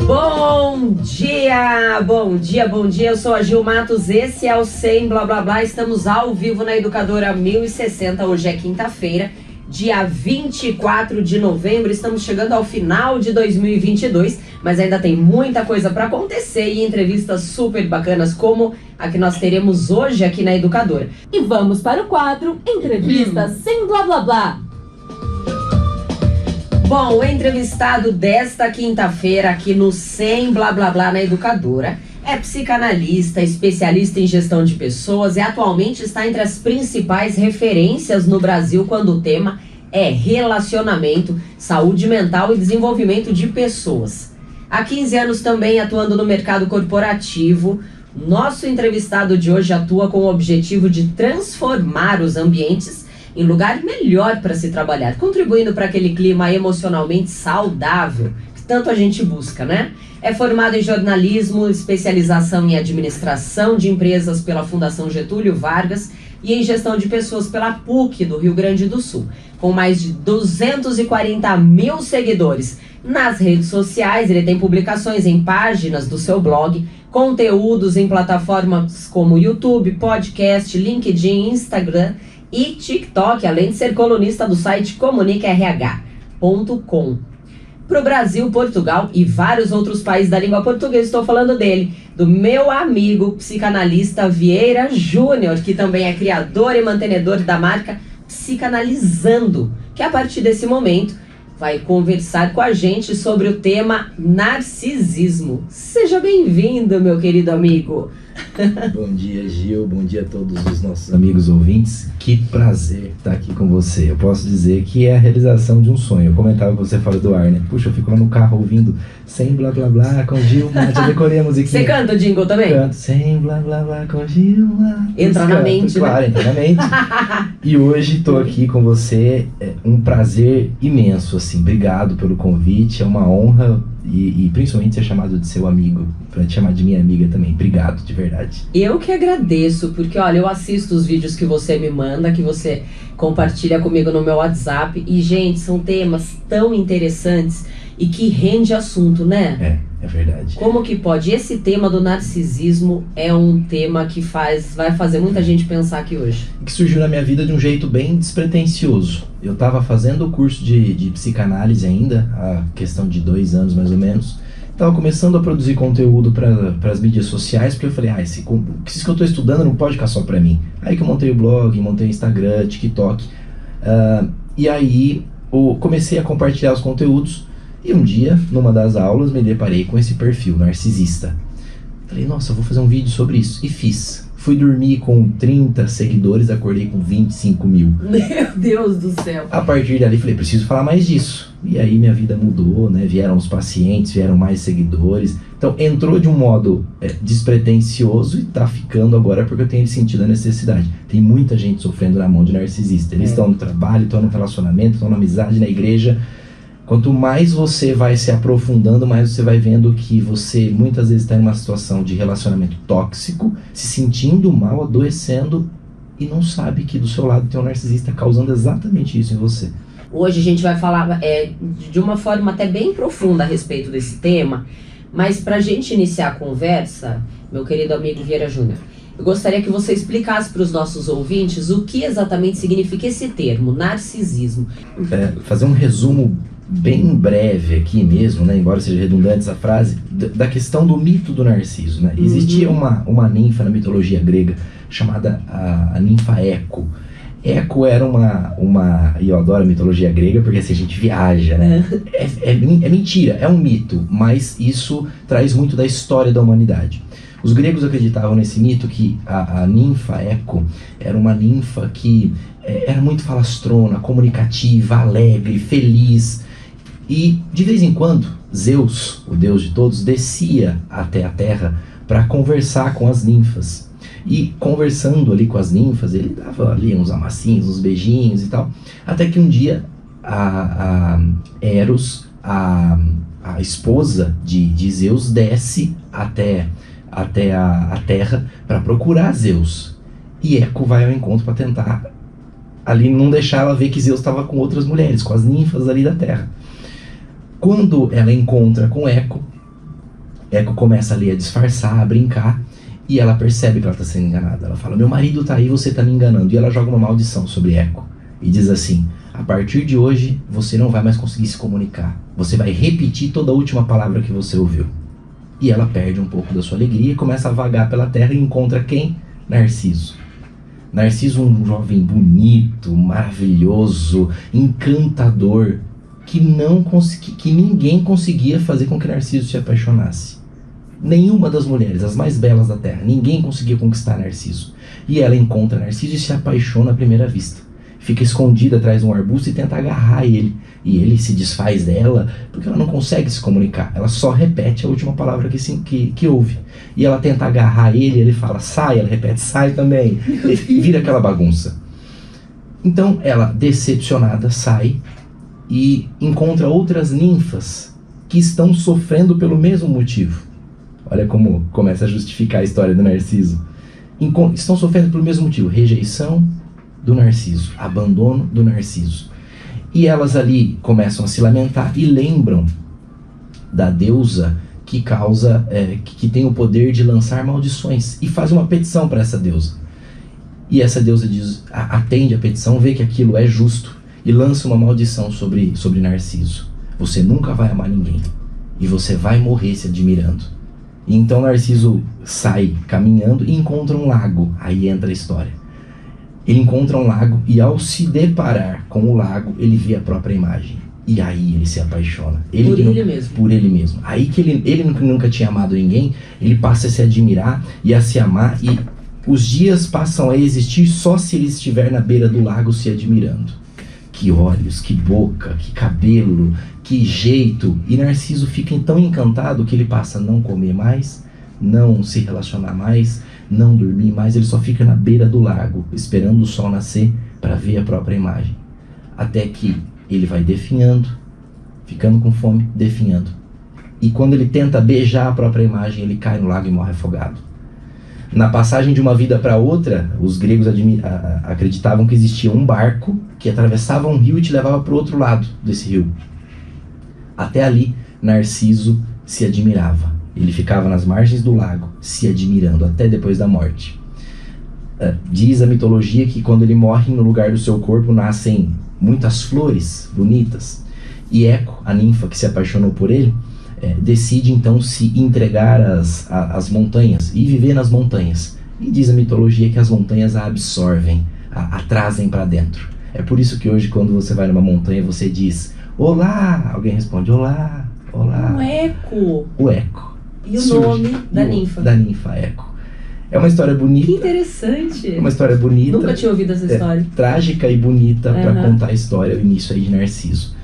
Bom dia, bom dia, bom dia. Eu sou a Gil Matos, esse é o Sem Blá Blá Blá. Estamos ao vivo na Educadora 1060, hoje é quinta-feira, dia 24 de novembro. Estamos chegando ao final de 2022, mas ainda tem muita coisa para acontecer e entrevistas super bacanas como a que nós teremos hoje aqui na Educadora. E vamos para o quadro Entrevista Sem Blá Blá Blá. Bom, o entrevistado desta quinta-feira aqui no Sem Blá Blá Blá na Educadora é psicanalista, especialista em gestão de pessoas e atualmente está entre as principais referências no Brasil quando o tema é relacionamento, saúde mental e desenvolvimento de pessoas. Há 15 anos também atuando no mercado corporativo, nosso entrevistado de hoje atua com o objetivo de transformar os ambientes em lugar melhor para se trabalhar, contribuindo para aquele clima emocionalmente saudável que tanto a gente busca, né? É formado em jornalismo, especialização em administração de empresas pela Fundação Getúlio Vargas e em gestão de pessoas pela PUC do Rio Grande do Sul. Com mais de 240 mil seguidores nas redes sociais, ele tem publicações em páginas do seu blog, conteúdos em plataformas como YouTube, podcast, LinkedIn, Instagram e TikTok, além de ser colunista do site comunicarh.com. Para o Brasil, Portugal e vários outros países da língua portuguesa, estou falando dele, do meu amigo psicanalista Vieira Júnior, que também é criador e mantenedor da marca Psicanalizando, que a partir desse momento vai conversar com a gente sobre o tema narcisismo. Seja bem-vindo, meu querido amigo. Bom dia, Gil. Bom dia a todos os nossos amigos ouvintes. Que prazer estar aqui com você. Eu posso dizer que é a realização de um sonho. Eu comentava que você fala do ar, né? Puxa, eu fico lá no carro ouvindo Sem Blá Blá Blá com Gil Matos. Eu decorei a musiquinha. Você canta o jingle também? Canto. Sem Blá Blá Blá com Gil Matos. Entra na mente, claro, né? Entra na mente. E hoje estou aqui com você. É um prazer imenso, assim. Obrigado pelo convite. É uma honra e principalmente ser chamado de seu amigo. Pra te chamar de minha amiga também. Obrigado, de verdade. Eu que agradeço, porque olha, eu assisto os vídeos que você me manda, que você compartilha comigo no meu WhatsApp. E, gente, são temas tão interessantes e que rende assunto, né? É verdade. Como que pode? Esse tema do narcisismo é um tema que vai fazer muita gente pensar aqui hoje. Que surgiu na minha vida de um jeito bem despretensioso. Eu estava fazendo o curso de psicanálise ainda, há questão de 2 anos mais ou menos. Estava começando a produzir conteúdo para as mídias sociais, porque eu falei, isso que eu estou estudando não pode ficar só para mim. Aí que eu montei o blog, montei o Instagram, TikTok. E aí comecei a compartilhar os conteúdos. E um dia, numa das aulas, me deparei com esse perfil narcisista. Falei, nossa, eu vou fazer um vídeo sobre isso. E fiz. Fui dormir com 30 seguidores, acordei com 25 mil. Meu Deus do céu. A partir dali, falei, preciso falar mais disso. E aí minha vida mudou, né? Vieram os pacientes, vieram mais seguidores. Então entrou de um modo despretensioso e tá ficando agora porque eu tenho sentido a necessidade. Tem muita gente sofrendo na mão de narcisista. Eles estão no trabalho, estão no relacionamento, estão na amizade, na igreja. Quanto mais você vai se aprofundando, mais você vai vendo que você muitas vezes está em uma situação de relacionamento tóxico, se sentindo mal, adoecendo e não sabe que do seu lado tem um narcisista causando exatamente isso em você. Hoje a gente vai falar de uma forma até bem profunda a respeito desse tema, mas para a gente iniciar a conversa, meu querido amigo Vieira Júnior, eu gostaria que você explicasse para os nossos ouvintes o que exatamente significa esse termo, narcisismo. Fazer um resumo bem breve aqui mesmo, né, embora seja redundante essa frase, da questão do mito do Narciso, né? Existia uma ninfa na mitologia grega chamada a ninfa Eco. Eco era e eu adoro a mitologia grega porque assim a gente viaja, né? É mentira, é um mito, mas isso traz muito da história da humanidade. Os gregos acreditavam nesse mito que a ninfa Eco era uma ninfa que era muito falastrona, comunicativa, alegre, feliz. E de vez em quando, Zeus, o deus de todos, descia até a terra para conversar com as ninfas. E conversando ali com as ninfas, ele dava ali uns amassinhos, uns beijinhos e tal. Até que um dia, a Eros, a esposa de Zeus, desce até a terra para procurar Zeus. E Eco vai ao encontro para tentar ali não deixar ela ver que Zeus estava com outras mulheres, com as ninfas ali da terra. Quando ela encontra com Eco, Eco começa ali a disfarçar, a brincar, e ela percebe que ela está sendo enganada. Ela fala, meu marido tá aí, você tá me enganando. E ela joga uma maldição sobre Eco e diz assim, a partir de hoje você não vai mais conseguir se comunicar. Você vai repetir toda a última palavra que você ouviu. E ela perde um pouco da sua alegria e começa a vagar pela terra e encontra quem? Narciso. Narciso, um jovem bonito, maravilhoso, encantador, que ninguém conseguia fazer com que Narciso se apaixonasse. Nenhuma das mulheres, as mais belas da terra, ninguém conseguia conquistar Narciso. E ela encontra Narciso e se apaixona à primeira vista. Fica escondida atrás de um arbusto e tenta agarrar ele. E ele se desfaz dela porque ela não consegue se comunicar. Ela só repete a última palavra que ouve. E ela tenta agarrar ele fala, sai, ela repete, sai também. E vira aquela bagunça. Então ela, decepcionada, sai e encontra outras ninfas que estão sofrendo pelo mesmo motivo. Olha como começa a justificar a história do Narciso. Estão sofrendo pelo mesmo motivo, rejeição do Narciso, abandono do Narciso. E elas ali começam a se lamentar e lembram da deusa que que tem o poder de lançar maldições, e faz uma petição para essa deusa. E essa deusa atende a petição, vê que aquilo é justo e lança uma maldição sobre Narciso. Você nunca vai amar ninguém e você vai morrer se admirando. E então Narciso sai caminhando e encontra um lago. Aí entra a história. Ele encontra um lago e, ao se deparar com o lago, ele vê a própria imagem. E aí ele se apaixona. Por ele mesmo. Aí que ele nunca tinha amado ninguém, ele passa a se admirar e a se amar, e os dias passam a existir só se ele estiver na beira do lago se admirando. Que olhos, que boca, que cabelo, que jeito. E Narciso fica tão encantado que ele passa a não comer mais, não se relacionar mais, não dormir mais. Ele só fica na beira do lago, esperando o sol nascer para ver a própria imagem. Até que ele vai definhando, ficando com fome, definhando. E quando ele tenta beijar a própria imagem, ele cai no lago e morre afogado. Na passagem de uma vida para outra, os gregos acreditavam que existia um barco que atravessava um rio e te levava para o outro lado desse rio. Até ali, Narciso se admirava. Ele ficava nas margens do lago, se admirando, até depois da morte. Diz a mitologia que quando ele morre, no lugar do seu corpo nascem muitas flores bonitas. E Eco, a ninfa que se apaixonou por ele, decide então se entregar às montanhas e viver nas montanhas. E diz a mitologia que as montanhas a absorvem, a trazem para dentro. É por isso que hoje, quando você vai numa montanha, você diz, olá! Alguém responde, olá, olá. Um eco. O Eco. E o nome da ninfa? Da ninfa, Eco. É uma história bonita. Que interessante. É uma história bonita. Nunca tinha ouvido essa história. Trágica e bonita para contar a história, o início aí de Narciso.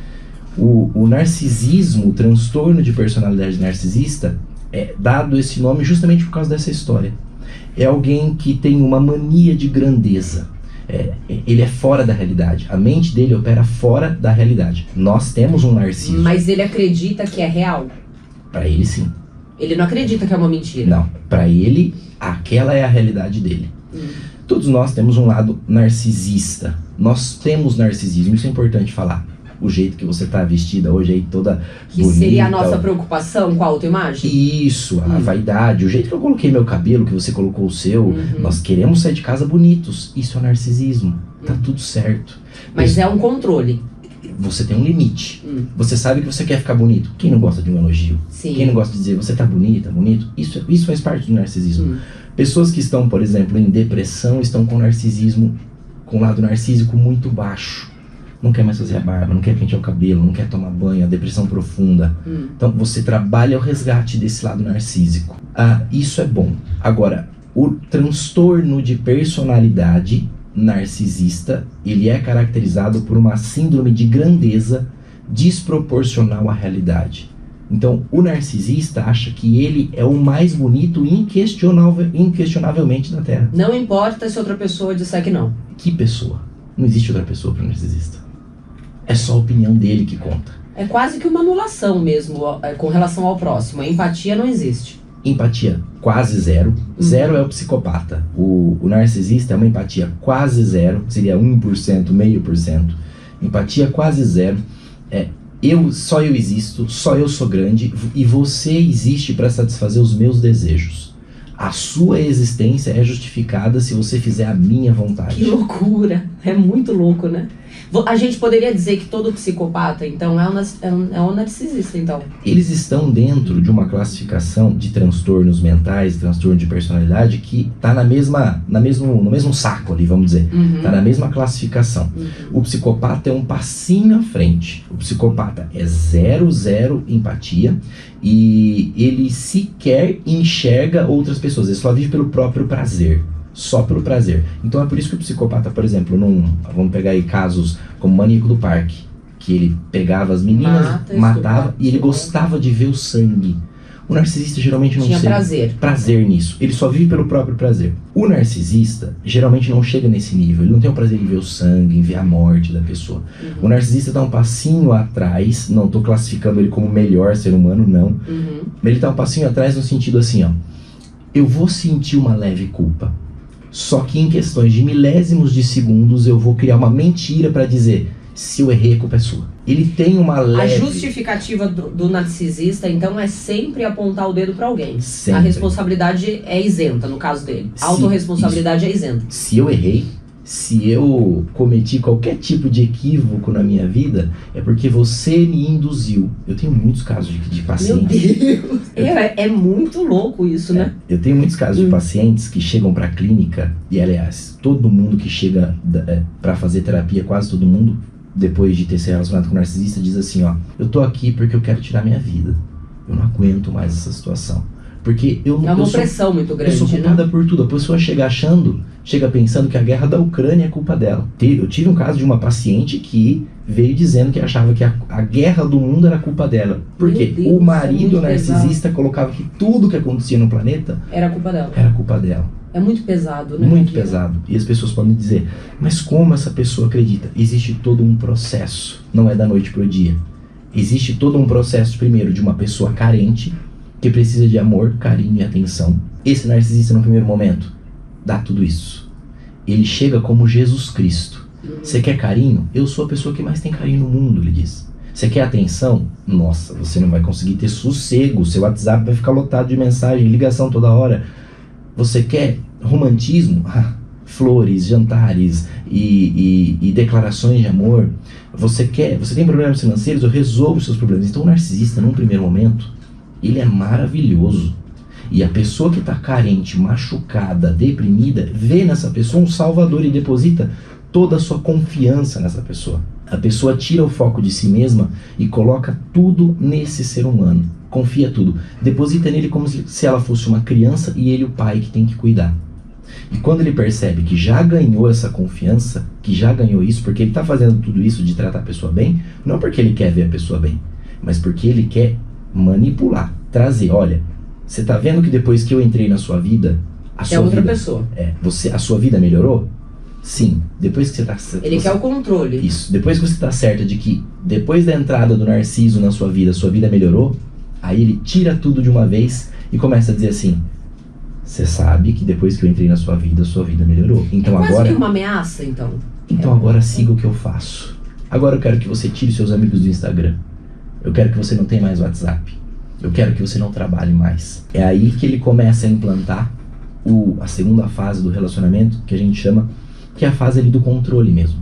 O narcisismo, o transtorno de personalidade narcisista, é dado esse nome justamente por causa dessa história. É alguém que tem uma mania de grandeza. Ele é fora da realidade. A mente dele opera fora da realidade. Nós temos um Narciso. Mas ele acredita que é real? Para ele, sim. Ele não acredita que é uma mentira? Não. Para ele, aquela é a realidade dele. Todos nós temos um lado narcisista. Nós temos narcisismo, isso é importante falar. O jeito que você está vestida hoje aí, toda que bonita. Seria a nossa preocupação com a autoimagem? Isso, a vaidade, o jeito que eu coloquei meu cabelo, que você colocou o seu. Nós queremos sair de casa bonitos. Isso é narcisismo. Tá tudo certo. Mas é um controle. Você tem um limite. Você sabe que você quer ficar bonito. Quem não gosta de um elogio? Sim. Quem não gosta de dizer, você tá bonita, bonito? Isso faz parte do narcisismo. Pessoas que estão, por exemplo, em depressão, estão com narcisismo, com o lado narcísico muito baixo. Não quer mais fazer a barba, não quer pentear o cabelo, não quer tomar banho, a depressão profunda. Então você trabalha o resgate desse lado narcísico. Isso é bom. Agora, o transtorno de personalidade narcisista, ele é caracterizado por uma síndrome de grandeza desproporcional à realidade. Então, o narcisista acha que ele é o mais bonito inquestionavelmente da Terra. Não importa se outra pessoa disser que não. Que pessoa? Não existe outra pessoa para o narcisista. É só a opinião dele que conta. É quase que uma anulação mesmo com relação ao próximo. A empatia não existe. Empatia quase zero. Zero é o psicopata. O narcisista é uma empatia quase zero. Seria 1%, 0,5%. Empatia quase zero. Só eu existo, só eu sou grande e você existe para satisfazer os meus desejos. A sua existência é justificada se você fizer a minha vontade. Que loucura! É muito louco, né? A gente poderia dizer que todo psicopata, então, é um narcisista, então. Eles estão dentro de uma classificação de transtornos mentais, transtorno de personalidade, que está no mesmo saco ali, vamos dizer. Está na mesma classificação. O psicopata é um passinho à frente. O psicopata é zero empatia e ele sequer enxerga outras pessoas. Ele só vive pelo próprio prazer. Só pelo prazer. Então é por isso que o psicopata, por exemplo, vamos pegar aí casos como o Maníaco do Parque, que ele pegava as meninas, matava e ele gostava de ver o sangue. O narcisista geralmente não tinha prazer nisso. Ele só vive pelo próprio prazer. O narcisista geralmente não chega nesse nível. Ele não tem o prazer em ver o sangue, em ver a morte da pessoa. O narcisista dá um passinho atrás. Não estou classificando ele como o melhor ser humano, não. Ele dá um passinho atrás no sentido assim, ó. Eu vou sentir uma leve culpa. Só que em questões de milésimos de segundos eu vou criar uma mentira para dizer: se eu errei, a culpa é sua. Ele tem uma leve... A justificativa do narcisista, então, é sempre apontar o dedo para alguém. Sempre. A responsabilidade é isenta, no caso dele. A autorresponsabilidade é isenta. Se eu errei, se eu cometi qualquer tipo de equívoco na minha vida, é porque você me induziu. Eu tenho muitos casos de pacientes... Meu Deus! É muito louco isso, né? Eu tenho muitos casos de pacientes que chegam pra clínica, e aliás, todo mundo que chega pra fazer terapia, quase todo mundo, depois de ter se relacionado com o narcisista, diz assim, ó: eu tô aqui porque eu quero tirar minha vida. Eu não aguento mais essa situação. Porque é uma pressão muito grande, eu sou culpada por tudo. A pessoa chega pensando que a guerra da Ucrânia é culpa dela. Eu tive um caso de uma paciente que veio dizendo que achava que a guerra do mundo era culpa dela. Porque o marido narcisista colocava que tudo que acontecia no planeta era culpa dela. É muito pesado, né? Muito pesado. E as pessoas podem dizer: mas como essa pessoa acredita? Existe todo um processo. Não é da noite pro dia. Existe todo um processo, primeiro, de uma pessoa carente, que precisa de amor, carinho e atenção. Esse narcisista, no primeiro momento, dá tudo isso. Ele chega como Jesus Cristo. Você quer carinho? Eu sou a pessoa que mais tem carinho no mundo, ele diz. Você quer atenção? Nossa, você não vai conseguir ter sossego. Seu WhatsApp vai ficar lotado de mensagem, ligação toda hora. Você quer romantismo? Flores, jantares e declarações de amor. Você tem problemas financeiros? Eu resolvo os seus problemas. Então o narcisista, num primeiro momento, ele é maravilhoso. E a pessoa que está carente, machucada, deprimida, vê nessa pessoa um salvador e deposita toda a sua confiança nessa pessoa. A pessoa tira o foco de si mesma e coloca tudo nesse ser humano. Confia tudo. Deposita nele como se ela fosse uma criança e ele o pai que tem que cuidar. E quando ele percebe que já ganhou essa confiança, que já ganhou isso, porque ele está fazendo tudo isso de tratar a pessoa bem, não porque ele quer ver a pessoa bem, mas porque ele quer manipular, trazer. Olha, você está vendo que depois que eu entrei na sua vida, a sua vida melhorou? Sim. Depois que você está... Ele quer o controle. Isso. Depois que você está certa de que depois da entrada do narciso na sua vida melhorou, aí ele tira tudo de uma vez e começa a dizer assim: você sabe que depois que eu entrei na sua vida melhorou. Então quase agora... que uma ameaça, então. Então agora siga o que eu faço. Agora eu quero que você tire seus amigos do Instagram. Eu quero que você não tenha mais WhatsApp. Eu quero que você não trabalhe mais. É aí que ele começa a implantar a segunda fase do relacionamento, que a gente chama, que é a fase ali do controle mesmo.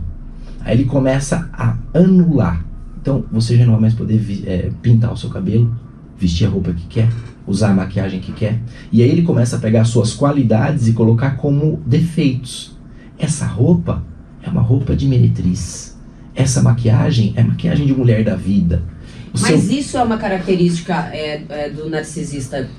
Aí ele começa a anular. Então você já não vai mais poder pintar o seu cabelo, vestir a roupa que quer, usar a maquiagem que quer. E aí ele começa a pegar suas qualidades e colocar como defeitos. Essa roupa é uma roupa de meretriz. Essa maquiagem é maquiagem de mulher da vida. Mas isso é uma característica do narcisista,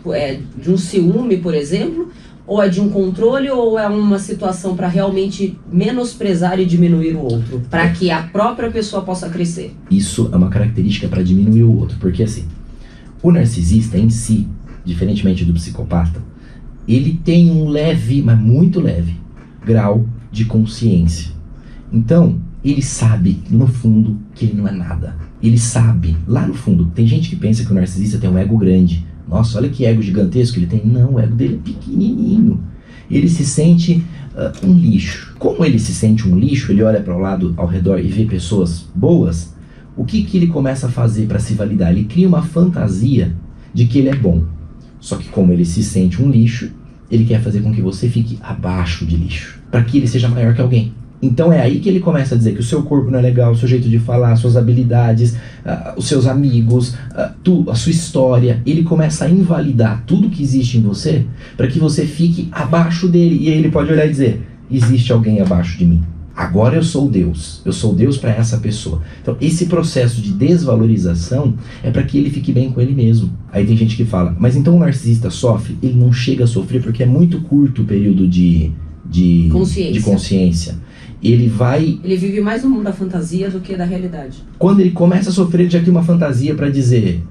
de um ciúme, por exemplo, ou é de um controle, ou é uma situação para realmente menosprezar e diminuir o outro, para que a própria pessoa possa crescer? Isso é uma característica para diminuir o outro, porque assim, o narcisista em si, diferentemente do psicopata, ele tem um leve, mas muito leve, grau de consciência. Então, ele sabe, no fundo, que ele não é nada. Ele sabe, lá no fundo, tem gente que pensa que o narcisista tem um ego grande. Nossa, olha que ego gigantesco ele tem. Não, o ego dele é pequenininho. Ele se sente um lixo. Como ele se sente um lixo, ele olha para o lado ao redor e vê pessoas boas. o que ele começa a fazer para se validar? Ele cria uma fantasia de que ele é bom. Só que como ele se sente um lixo, ele quer fazer com que você fique abaixo de lixo, para que ele seja maior que alguém. Então é aí que ele começa a dizer que o seu corpo não é legal, o seu jeito de falar, suas habilidades, os seus amigos, a sua história. Ele começa a invalidar tudo que existe em você para que você fique abaixo dele. E aí ele pode olhar e dizer, existe alguém abaixo de mim. Agora eu sou Deus para essa pessoa. Então esse processo de desvalorização é para que ele fique bem com ele mesmo. Aí tem gente que fala, mas então o narcisista sofre? Ele não chega a sofrer porque é muito curto o período de consciência. Ele vive mais no mundo da fantasia do que da realidade. Quando ele começa a sofrer, ele já cria uma fantasia para dizer,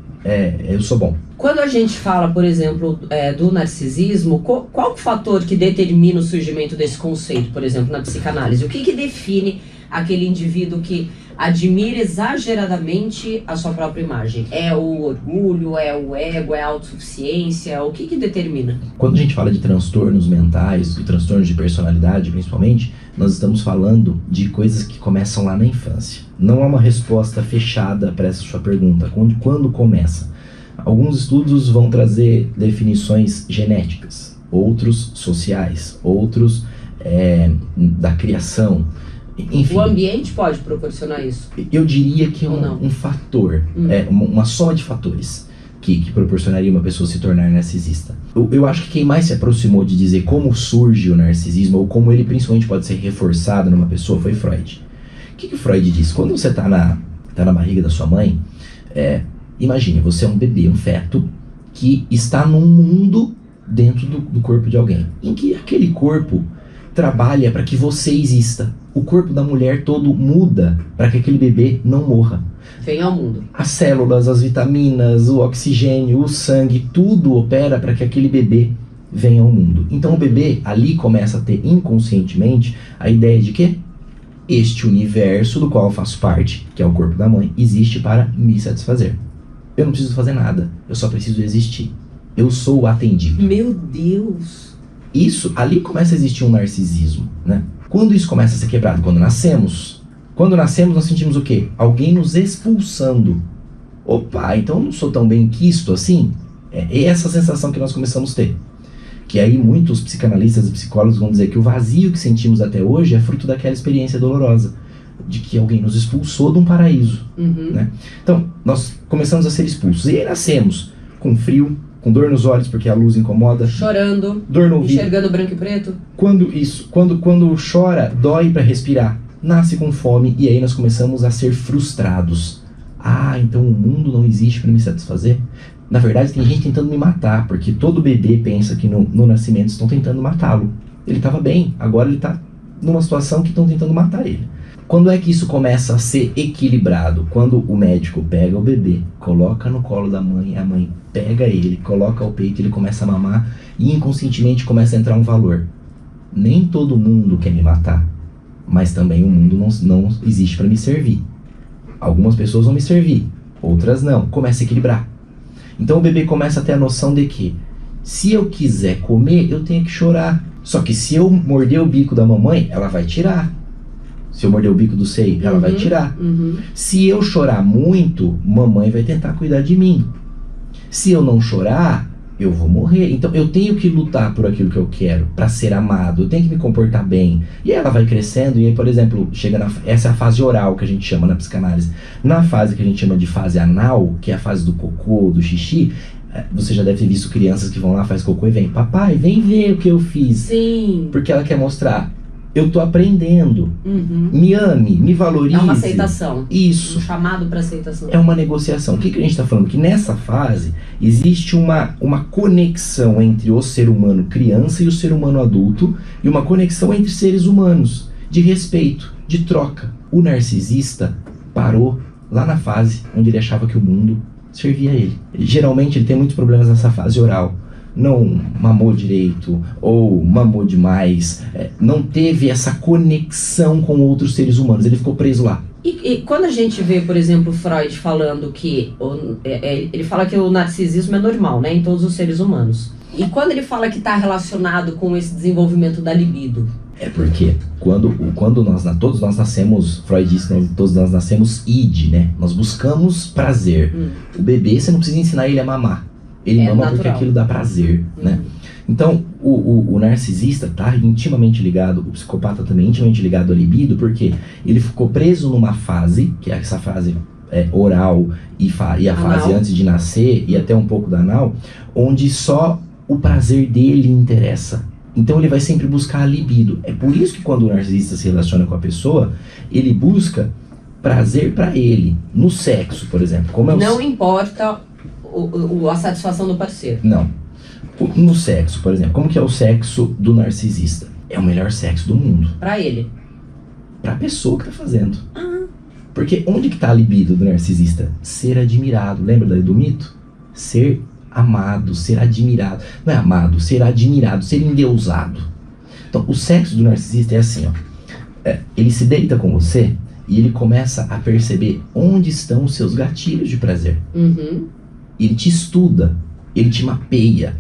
eu sou bom. Quando a gente fala, por exemplo, do narcisismo, qual o fator que determina o surgimento desse conceito, por exemplo, na psicanálise? O que define aquele indivíduo que admira exageradamente a sua própria imagem? É o orgulho, é o ego, é a autossuficiência? O que determina? Quando a gente fala de transtornos mentais, de transtornos de personalidade principalmente, nós estamos falando de coisas que começam lá na infância. Não há uma resposta fechada para essa sua pergunta. Quando começa? Alguns estudos vão trazer definições genéticas, outros sociais, outros da criação. Enfim, o ambiente pode proporcionar isso? Eu diria que é um fator, uma soma de fatores que proporcionaria uma pessoa se tornar narcisista. Eu acho que quem mais se aproximou de dizer como surge o narcisismo, ou como ele principalmente pode ser reforçado numa pessoa, foi Freud. O que Freud diz? Quando você está na barriga da sua mãe, imagine, você é um bebê, um feto, que está num mundo dentro do corpo de alguém, em que aquele corpo trabalha para que você exista. O corpo da mulher todo muda para que aquele bebê não morra. Vem ao mundo. As células, as vitaminas, o oxigênio, o sangue, tudo opera para que aquele bebê venha ao mundo. Então o bebê ali começa a ter inconscientemente a ideia de que este universo do qual eu faço parte, que é o corpo da mãe, existe para me satisfazer. Eu não preciso fazer nada, eu só preciso existir. Eu sou o atendido. Meu Deus! Isso, ali começa a existir um narcisismo, né? Quando isso começa a ser quebrado? Quando nascemos. Quando nascemos, nós sentimos o quê? Alguém nos expulsando. Opa, então eu não sou tão bem quisto assim? É essa sensação que nós começamos a ter. Que aí muitos psicanalistas e psicólogos vão dizer que o vazio que sentimos até hoje é fruto daquela experiência dolorosa, de que alguém nos expulsou de um paraíso. Né? Então, nós começamos a ser expulsos. E aí nascemos com frio, com dor nos olhos porque a luz incomoda, chorando, dor no ouvido, enxergando branco e preto. Quando chora, dói para respirar, nasce com fome, e aí nós começamos a ser frustrados. Então o mundo não existe para me satisfazer? Na verdade, tem gente tentando me matar, porque todo bebê pensa que no nascimento estão tentando matá-lo. Ele estava bem, agora ele está numa situação que estão tentando matar ele. Quando é que isso começa a ser equilibrado? Quando o médico pega o bebê, coloca no colo da mãe, a mãe pega ele, coloca ao peito, ele começa a mamar e inconscientemente começa a entrar um valor. Nem todo mundo quer me matar, mas também o mundo não existe para me servir. Algumas pessoas vão me servir, outras não. Começa a equilibrar. Então o bebê começa a ter a noção de que se eu quiser comer, eu tenho que chorar. Só que se eu morder o bico da mamãe, ela vai tirar. Se eu morder o bico do seio, ela vai tirar. Se eu chorar muito, mamãe vai tentar cuidar de mim. Se eu não chorar, eu vou morrer. Então eu tenho que lutar por aquilo que eu quero, para ser amado. Eu tenho que me comportar bem. E ela vai crescendo e aí, por exemplo, essa é a fase oral que a gente chama na psicanálise. Na fase que a gente chama de fase anal, que é a fase do cocô, do xixi, você já deve ter visto crianças que vão lá, faz cocô e vem, papai, vem ver o que eu fiz. Sim. Porque ela quer mostrar, eu tô aprendendo, me ame, me valorize. É uma aceitação. Isso. Um chamado para aceitação. É uma negociação. O que a gente está falando? Que nessa fase existe uma conexão entre o ser humano criança e o ser humano adulto, e uma conexão entre seres humanos, de respeito, de troca. O narcisista parou lá na fase onde ele achava que o mundo servia a ele. Geralmente ele tem muitos problemas nessa fase oral. Não mamou direito, ou mamou demais, não teve essa conexão com outros seres humanos, ele ficou preso lá. E quando a gente vê, por exemplo, Freud falando que ele fala que o narcisismo é normal, né, em todos os seres humanos. E quando ele fala que está relacionado com esse desenvolvimento da libido? É porque quando todos nós nascemos, Freud disse, né, todos nós nascemos id, né? Nós buscamos prazer. O bebê, você não precisa ensinar ele a mamar. Ele mama natural, porque aquilo dá prazer, né? Então, o narcisista está intimamente ligado, o psicopata também é intimamente ligado à libido, porque ele ficou preso numa fase, que é essa fase oral e a fase antes de nascer, e até um pouco da anal, onde só o prazer dele interessa. Então ele vai sempre buscar a libido. É por isso que quando o narcisista se relaciona com a pessoa, ele busca prazer para ele, no sexo, por exemplo. Como não importa a satisfação do parceiro. Não. No sexo, por exemplo. Como que é o sexo do narcisista? É o melhor sexo do mundo. Para ele. Para a pessoa que tá fazendo. Porque onde que tá a libido do narcisista? Ser admirado. Lembra do mito? Ser amado, ser admirado. Não é amado, ser admirado, ser endeusado. Então, o sexo do narcisista é assim, ó. Ele se deita com você e ele começa a perceber onde estão os seus gatilhos de prazer. Ele te estuda, ele te mapeia.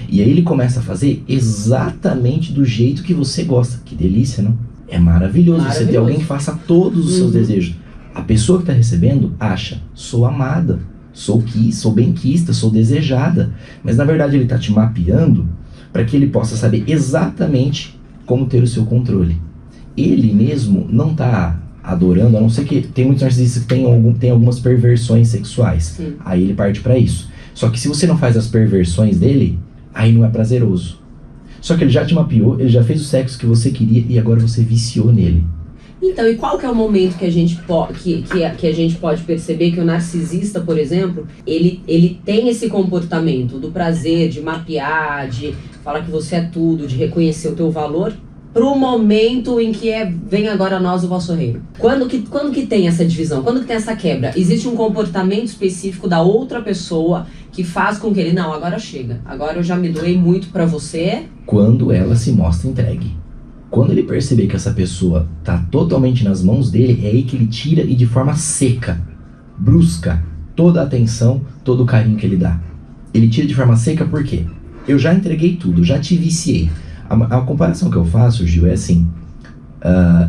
E aí ele começa a fazer exatamente do jeito que você gosta. Que delícia, não? É maravilhoso você ter alguém que faça todos os seus desejos. A pessoa que está recebendo acha, sou amada, sou benquista, sou desejada. Mas na verdade ele está te mapeando para que ele possa saber exatamente como ter o seu controle. Ele mesmo não está adorando, a não ser que tem muitos narcisistas que tem algumas perversões sexuais. Sim. Aí ele parte para isso. Só que se você não faz as perversões dele, aí não é prazeroso. Só que ele já te mapeou, ele já fez o sexo que você queria e agora você viciou nele. Então, e qual que é o momento que a gente pode perceber que o narcisista, por exemplo, ele tem esse comportamento do prazer, de mapear, de falar que você é tudo, de reconhecer o teu valor, pro momento em que vem agora a nós o vosso reino? Quando que tem essa divisão? Quando que tem essa quebra? Existe um comportamento específico da outra pessoa que faz com que ele, não, agora chega, agora eu já me doei muito pra você. Quando ela se mostra entregue. Quando ele perceber que essa pessoa tá totalmente nas mãos dele, é aí que ele tira e de forma seca, brusca, toda a atenção, todo o carinho que ele dá. Ele tira de forma seca por quê? Eu já entreguei tudo, já te viciei. A comparação que eu faço, Gil, é assim.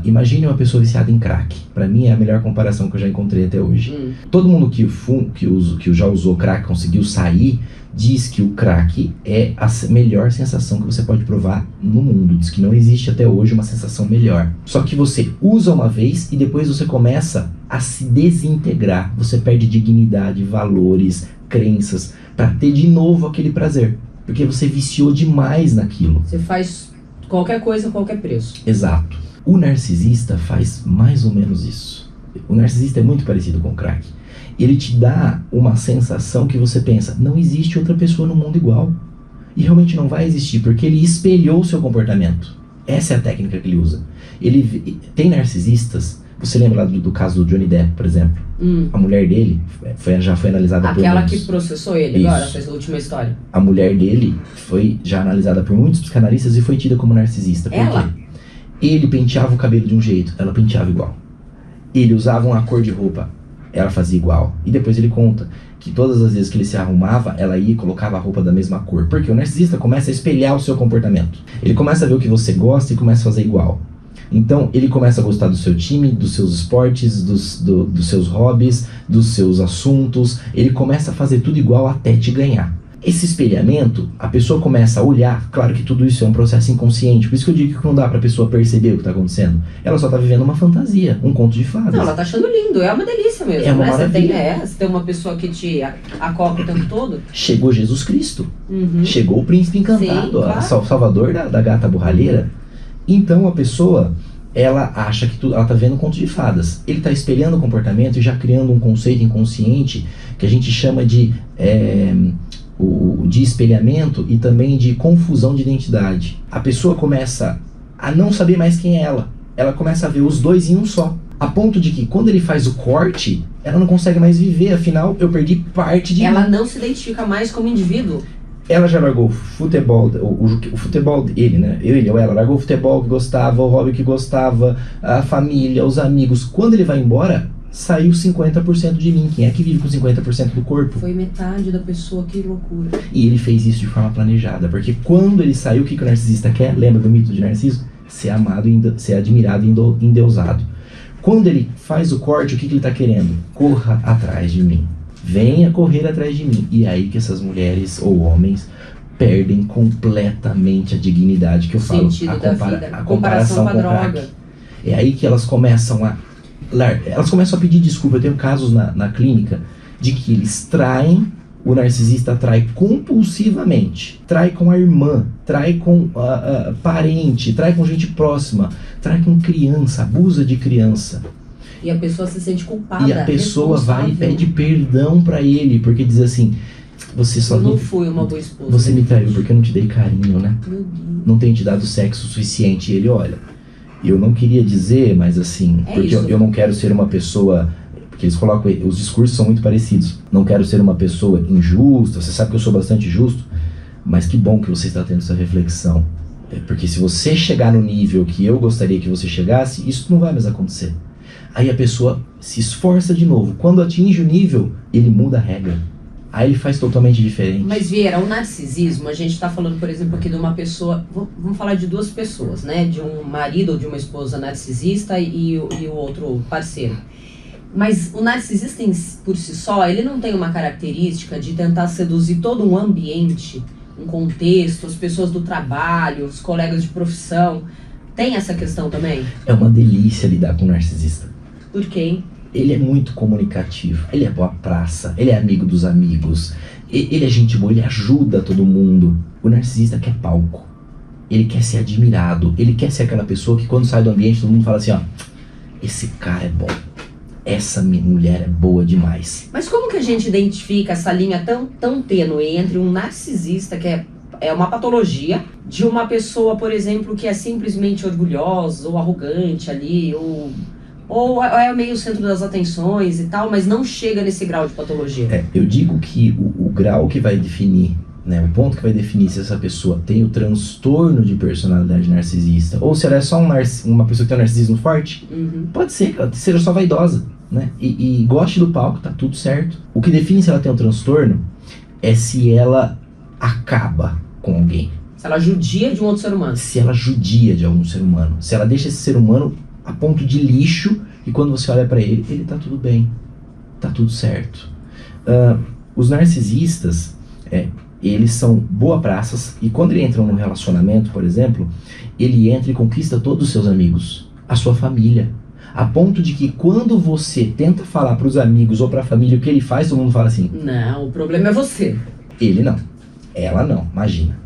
Imagine uma pessoa viciada em crack. Pra mim é a melhor comparação que eu já encontrei até hoje. Todo mundo que já usou crack, conseguiu sair, diz que o crack é a melhor sensação que você pode provar no mundo. Diz que não existe até hoje uma sensação melhor. Só que você usa uma vez e depois você começa a se desintegrar. Você perde dignidade, valores, crenças, pra ter de novo aquele prazer. Porque você viciou demais naquilo. Você faz qualquer coisa a qualquer preço. Exato. O narcisista faz mais ou menos isso. O narcisista é muito parecido com o crack. Ele te dá uma sensação que você pensa, não existe outra pessoa no mundo igual. E realmente não vai existir, porque ele espelhou o seu comportamento. Essa é a técnica que ele usa. Tem narcisistas, você lembra lá do caso do Johnny Depp, por exemplo? A mulher dele já foi analisada por muitos. Aquela que processou ele agora, essa última história. A mulher dele foi já analisada por muitos psicanalistas e foi tida como narcisista. Por quê? Ele penteava o cabelo de um jeito, ela penteava igual. Ele usava uma cor de roupa, ela fazia igual. E depois ele conta que todas as vezes que ele se arrumava, ela ia e colocava a roupa da mesma cor. Porque o narcisista começa a espelhar o seu comportamento. Ele começa a ver o que você gosta e começa a fazer igual. Então ele começa a gostar do seu time, dos seus esportes, dos seus hobbies, dos seus assuntos. Ele começa a fazer tudo igual até te ganhar. Esse espelhamento, a pessoa começa a olhar, claro que tudo isso é um processo inconsciente, por isso que eu digo que não dá pra pessoa perceber o que tá acontecendo. Ela só tá vivendo uma fantasia, um conto de fadas. Não, ela tá achando lindo, é uma delícia mesmo. É uma maravilha. Você tem uma pessoa que te acopla o tempo todo. Chegou Jesus Cristo, chegou o príncipe encantado, sim, claro. Salvador da gata borralheira. Então a pessoa, ela acha que ela tá vendo um conto de fadas. Ele tá espelhando o comportamento e já criando um conceito inconsciente que a gente chama de espelhamento e também de confusão de identidade. A pessoa começa a não saber mais quem é ela. Ela começa a ver os dois em um só. A ponto de que quando ele faz o corte, ela não consegue mais viver. Afinal, eu perdi parte de ela mim. Não se identifica mais como indivíduo. Ela já largou o futebol, o futebol dele, né? Ele ou ela largou o futebol que gostava, o hobby que gostava, a família, os amigos. Quando ele vai embora, saiu 50% de mim. Quem é que vive com 50% do corpo? Foi metade da pessoa, que loucura. E ele fez isso de forma planejada, porque quando ele saiu, o que o narcisista quer? Lembra do mito de Narciso? Ser amado, ser admirado e endeusado. Quando ele faz o corte, o que ele está querendo? Corra atrás de mim. Venha correr atrás de mim. E é aí que essas mulheres ou homens perdem completamente a dignidade que eu falo. A comparação com a droga. Crack. É aí que elas começam a pedir desculpa. Eu tenho casos na clínica de que eles traem, o narcisista trai compulsivamente, trai com a irmã, trai com parente, trai com gente próxima, trai com criança, abusa de criança. E a pessoa se sente culpada. E a pessoa vai e pede perdão pra ele, porque diz assim, eu não fui uma boa esposa. Você me traiu porque eu não te dei carinho, né? Meu Deus. Não tenho te dado sexo suficiente. E ele, olha, eu não queria dizer, mas assim, porque eu não quero ser uma pessoa, porque eles colocam, os discursos são muito parecidos. Não quero ser uma pessoa injusta, você sabe que eu sou bastante justo, mas que bom que você está tendo essa reflexão. Porque se você chegar no nível que eu gostaria que você chegasse, isso não vai mais acontecer. Aí a pessoa se esforça de novo. Quando atinge o nível, ele muda a regra. Aí ele faz totalmente diferente. Mas, Vieira, o narcisismo, a gente está falando, por exemplo, aqui de uma pessoa, vamos falar de duas pessoas, né? De um marido ou de uma esposa narcisista e o outro parceiro. Mas o narcisista por si só, ele não tem uma característica de tentar seduzir todo um ambiente, um contexto, as pessoas do trabalho, os colegas de profissão. Tem essa questão também? É uma delícia lidar com o narcisista. Por quê? Ele é muito comunicativo, ele é boa praça, ele é amigo dos amigos, ele é gente boa, ele ajuda todo mundo. O narcisista quer palco, ele quer ser admirado, ele quer ser aquela pessoa que quando sai do ambiente todo mundo fala assim, ó, esse cara é bom, essa mulher é boa demais. Mas como que a gente identifica essa linha tão tênue entre um narcisista, que é uma patologia, de uma pessoa, por exemplo, que é simplesmente orgulhosa ou arrogante ali, ou é meio centro das atenções e tal, mas não chega nesse grau de patologia? Eu digo que o grau que vai definir, né, o ponto que vai definir se essa pessoa tem o transtorno de personalidade narcisista, ou se ela é só uma pessoa que tem um narcisismo forte, pode ser que ela seja só vaidosa, né, e goste do palco, tá tudo certo. O que define se ela tem um transtorno é se ela acaba com alguém. Se ela judia de um outro ser humano. Se ela judia de algum ser humano. Se ela deixa esse ser humano a ponto de lixo, e quando você olha pra ele tá tudo bem, tá tudo certo. Os narcisistas, eles são boa praças, e quando ele entra num relacionamento, por exemplo, ele entra e conquista todos os seus amigos, a sua família, a ponto de que quando você tenta falar pros amigos ou pra família o que ele faz, todo mundo fala assim, não, o problema é você. Ele não, ela não, imagina.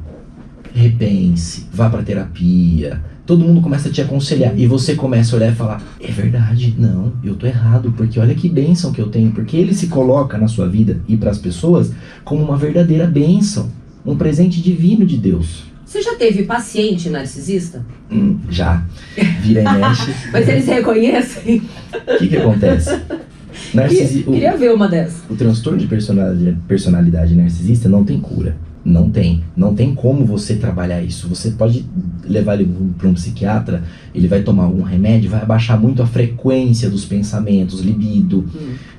Repense, vá pra terapia. Todo mundo começa a te aconselhar e você começa a olhar e falar, é verdade, não, eu tô errado, porque olha que bênção que eu tenho, porque ele se coloca na sua vida e pras pessoas como uma verdadeira bênção, um presente divino de Deus. Você já teve paciente narcisista? Já, vira e mexe. Mas eles reconhecem? O que acontece? Queria ver uma dessas. O transtorno de personalidade narcisista não tem cura. Não tem como você trabalhar isso. Você pode levar ele para um psiquiatra, ele vai tomar um remédio, vai abaixar muito a frequência dos pensamentos, libido.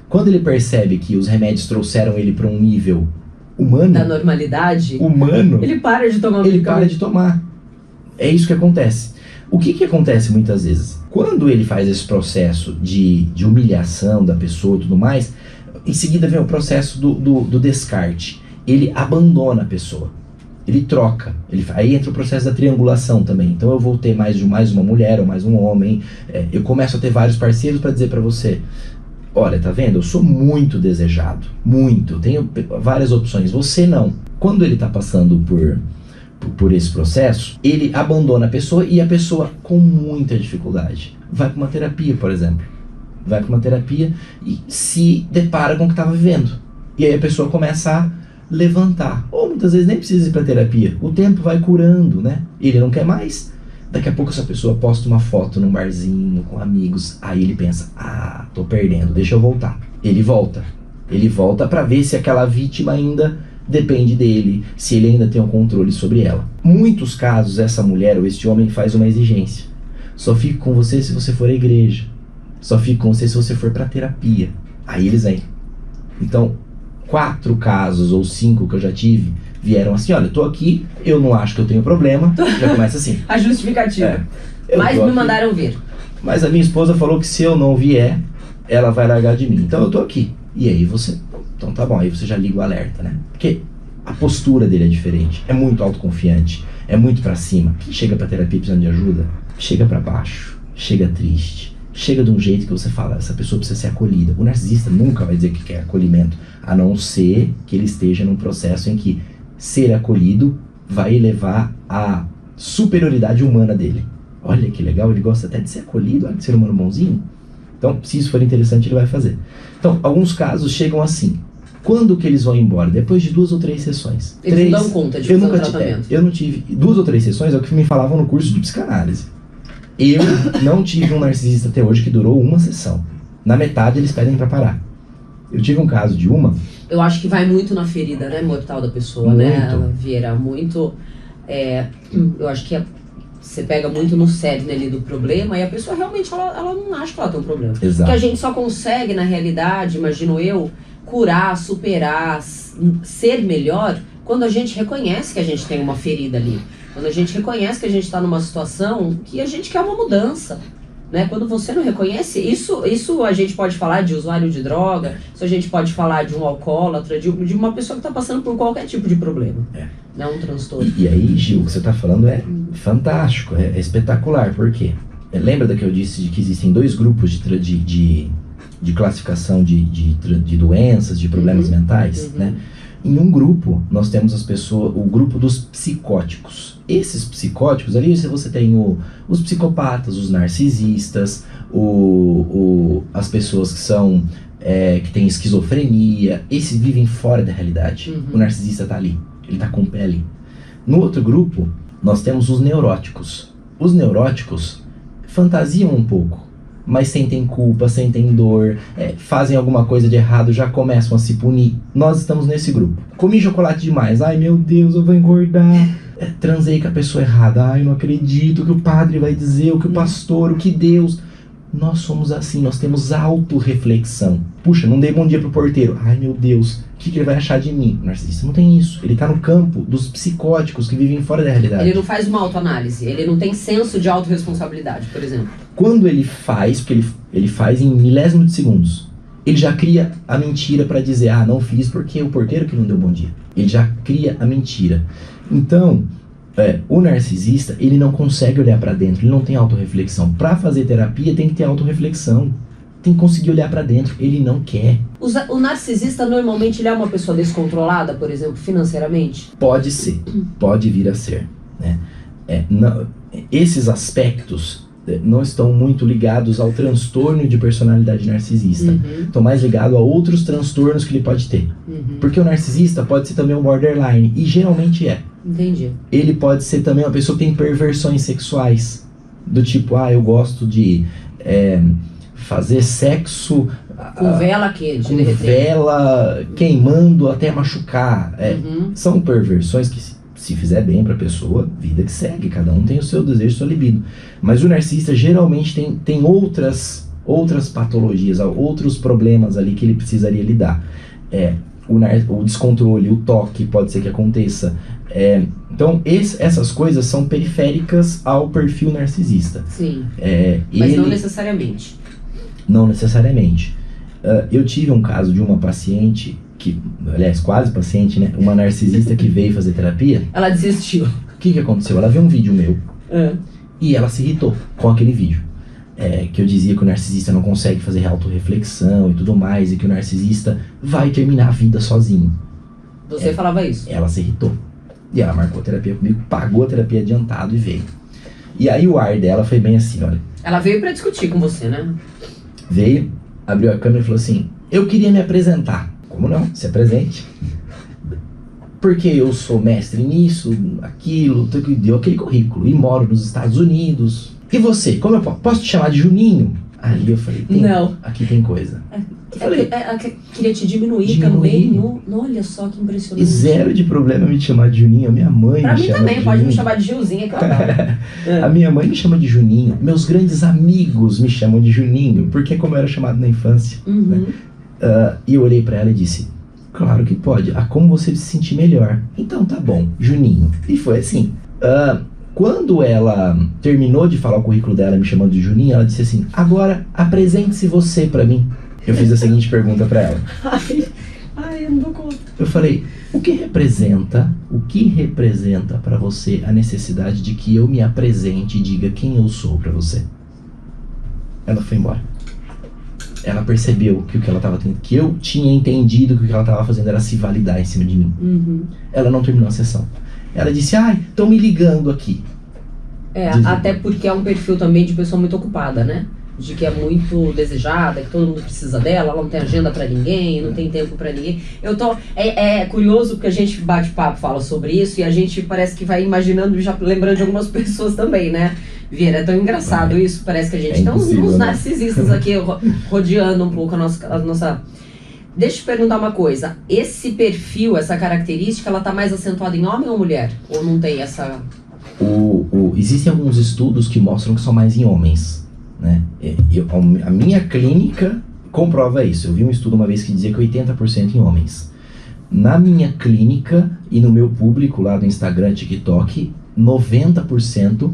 Quando ele percebe que os remédios trouxeram ele para um nível humano, da normalidade, ele para de tomar. Ele para de tomar. É isso que acontece. O que acontece muitas vezes? Quando ele faz esse processo de humilhação da pessoa e tudo mais, em seguida vem o processo do descarte. Ele abandona a pessoa, ele troca, aí entra o processo da triangulação também. Então eu vou ter mais uma mulher ou mais um homem, eu começo a ter vários parceiros para dizer para você, olha, tá vendo, eu sou muito desejado, muito, tenho várias opções, você não. Quando ele tá passando por esse processo, ele abandona a pessoa e a pessoa com muita dificuldade vai para uma terapia, por exemplo, vai para uma terapia e se depara com o que estava vivendo, e aí a pessoa começa a levantar, ou muitas vezes nem precisa ir pra terapia, o tempo vai curando, né? Ele não quer mais, daqui a pouco essa pessoa posta uma foto num barzinho com amigos, aí ele pensa, tô perdendo, deixa eu voltar. Ele volta pra ver se aquela vítima ainda depende dele, se ele ainda tem o controle sobre ela. Muitos casos essa mulher ou este homem faz uma exigência, só fico com você se você for à igreja, só fica com você se você for pra terapia. Aí eles vêm. Então, 4 casos ou 5 que eu já tive vieram assim, olha, eu tô aqui, eu não acho que eu tenho problema. Já começa assim. A justificativa. Eu Mas tô me aqui, mandaram vir. mas a minha esposa falou que se eu não vier, ela vai largar de mim. Então eu tô aqui. E aí você... Então tá bom, aí você já liga o alerta, né? Porque a postura dele é diferente. É muito autoconfiante. É muito pra cima. Quem chega pra terapia precisando de ajuda, chega pra baixo. Chega triste. Chega de um jeito que você fala, essa pessoa precisa ser acolhida. O narcisista nunca vai dizer que quer acolhimento, a não ser que ele esteja num processo em que ser acolhido vai elevar a superioridade humana dele. Olha que legal, ele gosta até de ser acolhido, olha que ser humano bonzinho. Então, se isso for interessante, ele vai fazer. Então, alguns casos chegam assim. Quando que eles vão embora? Depois de 2 ou 3 sessões. Eles não dão conta de fazer um tratamento. Eu não tive 2 ou 3 sessões, é o que me falavam no curso de psicanálise. Eu não tive um narcisista até hoje que durou 1 sessão. Na metade eles pedem pra parar. Eu tive um caso de uma... Eu acho que vai muito na ferida, né, mortal da pessoa, Muito. né, Vieira? Muito. Eu acho que você pega muito no cerne ali do problema e a pessoa realmente, ela não acha que ela tem um problema. Exato. Porque a gente só consegue, na realidade, imagino eu, curar, superar, ser melhor quando a gente reconhece que a gente tem uma ferida ali. Quando a gente reconhece que a gente está numa situação que a gente quer uma mudança. Né? Quando você não reconhece, isso a gente pode falar de usuário de droga, isso a gente pode falar de um alcoólatra, de uma pessoa que está passando por qualquer tipo de problema. Né? Um transtorno. E aí, Gil, o que você está falando é fantástico, é espetacular. Por quê? Lembra da que eu disse de que existem 2 grupos de classificação de doenças, de problemas mentais, né? Em um grupo, nós temos o grupo dos psicóticos. Esses psicóticos, ali você tem os psicopatas, os narcisistas, as pessoas que são que têm esquizofrenia. Esses vivem fora da realidade. O narcisista está ali, ele está com o pé ali. No outro grupo, nós temos os neuróticos. Os neuróticos fantasiam um pouco, mas sentem culpa, sentem dor, fazem alguma coisa de errado, já começam a se punir. Nós estamos nesse grupo. Comi chocolate demais, ai meu Deus, eu vou engordar. Transei com a pessoa errada, ai não acredito o que o padre vai dizer, o que o pastor, o que Deus... Nós somos assim, nós temos autorreflexão. Puxa, não dei bom dia pro porteiro, ai meu Deus, o que ele vai achar de mim? O narcisista não tem isso, ele tá no campo dos psicóticos que vivem fora da realidade. Ele não faz uma autoanálise, ele não tem senso de autorresponsabilidade, por exemplo. Quando ele faz, porque ele faz em milésimo de segundos, ele já cria a mentira para dizer, não fiz porque o porteiro que não deu bom dia. Ele já cria a mentira. Então, o narcisista, ele não consegue olhar para dentro, ele não tem autorreflexão. Para fazer terapia tem que ter autorreflexão, tem que conseguir olhar para dentro, ele não quer. O narcisista normalmente ele é uma pessoa descontrolada, por exemplo, financeiramente? Pode ser, pode vir a ser, né? Esses aspectos não estão muito ligados ao transtorno de personalidade narcisista. Estão mais ligados a outros transtornos que ele pode ter. Porque o narcisista pode ser também um borderline, e geralmente é. Entendi. Ele pode ser também uma pessoa que tem perversões sexuais, do tipo, eu gosto de fazer sexo com vela quente, com vela queimando até machucar. São perversões que se fizer bem pra pessoa, vida que segue, cada um tem o seu desejo, sua libido. Mas o narcisista geralmente tem outras patologias, outros problemas ali que ele precisaria lidar. O descontrole, o toque pode ser que aconteça. Então essas coisas são periféricas ao perfil narcisista. Sim, mas não necessariamente. Não necessariamente. Eu tive um caso de uma paciente aliás, quase paciente, né? Uma narcisista que veio fazer terapia. Ela desistiu. O que aconteceu? Ela viu um vídeo meu e ela se irritou com aquele vídeo. Que eu dizia que o narcisista não consegue fazer autorreflexão e tudo mais, e que o narcisista vai terminar a vida sozinho. Você falava isso? Ela se irritou. E ela marcou a terapia comigo, pagou a terapia adiantado e veio. E aí o ar dela foi bem assim, olha. Ela veio pra discutir com você, né? Veio, abriu a câmera e falou assim, eu queria me apresentar. Como não? Se apresente. Porque eu sou mestre nisso, aquilo, deu aquele currículo. E moro nos Estados Unidos. E você, como eu posso te chamar de Juninho? Aí eu falei, Não. aqui tem coisa. Eu falei, Queria te diminuir também. Olha só que impressionante. E zero de problema me chamar de Juninho. A minha mãe pra me mim chama também, de pode Juninho. me chamar de Gilzinha, que eu adoro. A minha mãe me chama de Juninho. Meus grandes amigos me chamam de Juninho, porque é como eu era chamado na infância. Né? E eu olhei pra ela e disse, claro que pode. Como você se sentir melhor. Então tá bom, Juninho. E foi assim. Quando ela terminou de falar o currículo dela me chamando de Juninho, ela disse assim, agora apresente-se você pra mim. Eu fiz a seguinte pergunta pra ela. Eu não dou conta. Eu falei, o que representa pra você a necessidade de que eu me apresente e diga quem eu sou pra você? Ela foi embora. Ela percebeu que o que ela tava tendo, que eu tinha entendido que o que ela tava fazendo era se validar em cima de mim. Ela não terminou a sessão. Ela disse, estão me ligando aqui. Até porque é um perfil também de pessoa muito ocupada, né? De que é muito desejada, que todo mundo precisa dela, ela não tem agenda pra ninguém, não tem tempo pra ninguém. É curioso porque a gente bate papo, fala sobre isso e a gente parece que vai imaginando, já lembrando de algumas pessoas também, né? Vieira, é tão engraçado isso, parece que a gente tem uns narcisistas aqui rodeando um pouco a nossa... Deixa eu te perguntar uma coisa, esse perfil, essa característica, ela tá mais acentuada em homem ou mulher? Ou não tem essa... Existem alguns estudos que mostram que são mais em homens, né? A minha clínica comprova isso. Eu vi um estudo uma vez que dizia que 80% em homens. Na minha clínica e no meu público lá do Instagram, TikTok, 90%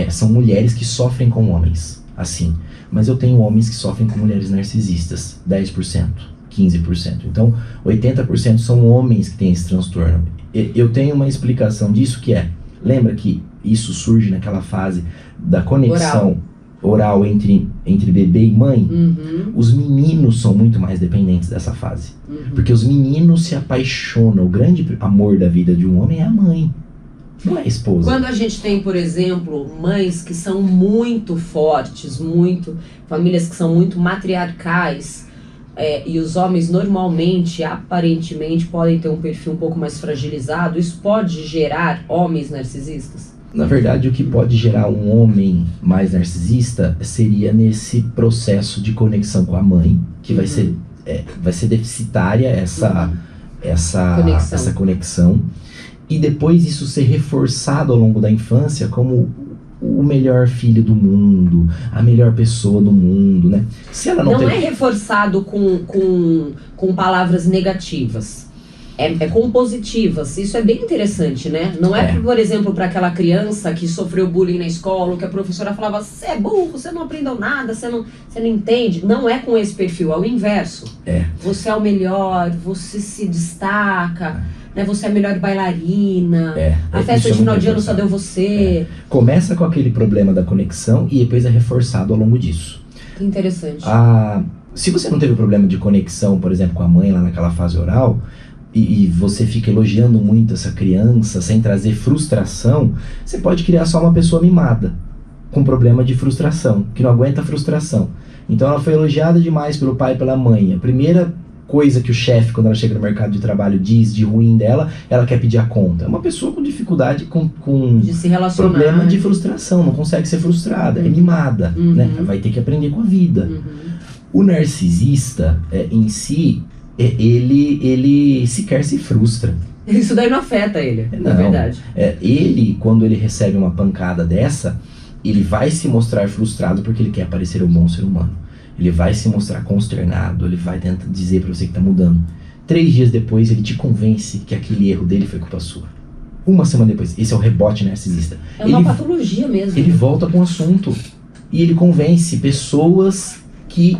são mulheres que sofrem com homens, assim. Mas eu tenho homens que sofrem com mulheres narcisistas, 10%. 15%. Então, 80% são homens que têm esse transtorno. Eu tenho uma explicação disso que lembra que isso surge naquela fase da conexão oral entre bebê e mãe? Os meninos são muito mais dependentes dessa fase. Porque os meninos se apaixonam. O grande amor da vida de um homem é a mãe. Não é a esposa. Quando a gente tem, por exemplo, mães que são muito fortes, famílias que são muito matriarcais, e os homens normalmente, aparentemente, podem ter um perfil um pouco mais fragilizado, isso pode gerar homens narcisistas? Na verdade, o que pode gerar um homem mais narcisista seria nesse processo de conexão com a mãe, que vai ser deficitária essa conexão. E depois isso ser reforçado ao longo da infância como o melhor filho do mundo, a melhor pessoa do mundo, né? Se ela não é reforçado com palavras negativas, é com positivas. Isso é bem interessante, né? Não por exemplo, para aquela criança que sofreu bullying na escola, que a professora falava, você é burro, você não aprendeu nada, você não entende. Não é com esse perfil, é o inverso. Você é o melhor, você se destaca, né? Você é a melhor bailarina, a festa de final de ano só deu você. Começa com aquele problema da conexão e depois é reforçado ao longo disso. Que interessante. Se você não teve problema de conexão, por exemplo, com a mãe lá naquela fase oral, e você fica elogiando muito essa criança sem trazer frustração, você pode criar só uma pessoa mimada, com problema de frustração, que não aguenta a frustração. Então ela foi elogiada demais pelo pai e pela mãe. A primeira coisa que o chefe, quando ela chega no mercado de trabalho, diz de ruim dela, ela quer pedir a conta. É uma pessoa com dificuldade, com de se relacionar, problema de frustração, não consegue ser frustrada, é mimada, né? Vai ter que aprender com a vida. O narcisista, em si, ele sequer se frustra. Isso daí não afeta ele, na verdade. Ele, quando ele recebe uma pancada dessa, ele vai se mostrar frustrado porque ele quer parecer um bom ser humano. Ele vai se mostrar consternado, ele vai tentar dizer pra você que tá mudando. 3 dias depois, ele te convence que aquele erro dele foi culpa sua. 1 semana depois, esse é o rebote narcisista. É uma patologia mesmo. Ele volta com o assunto. E ele convence pessoas que,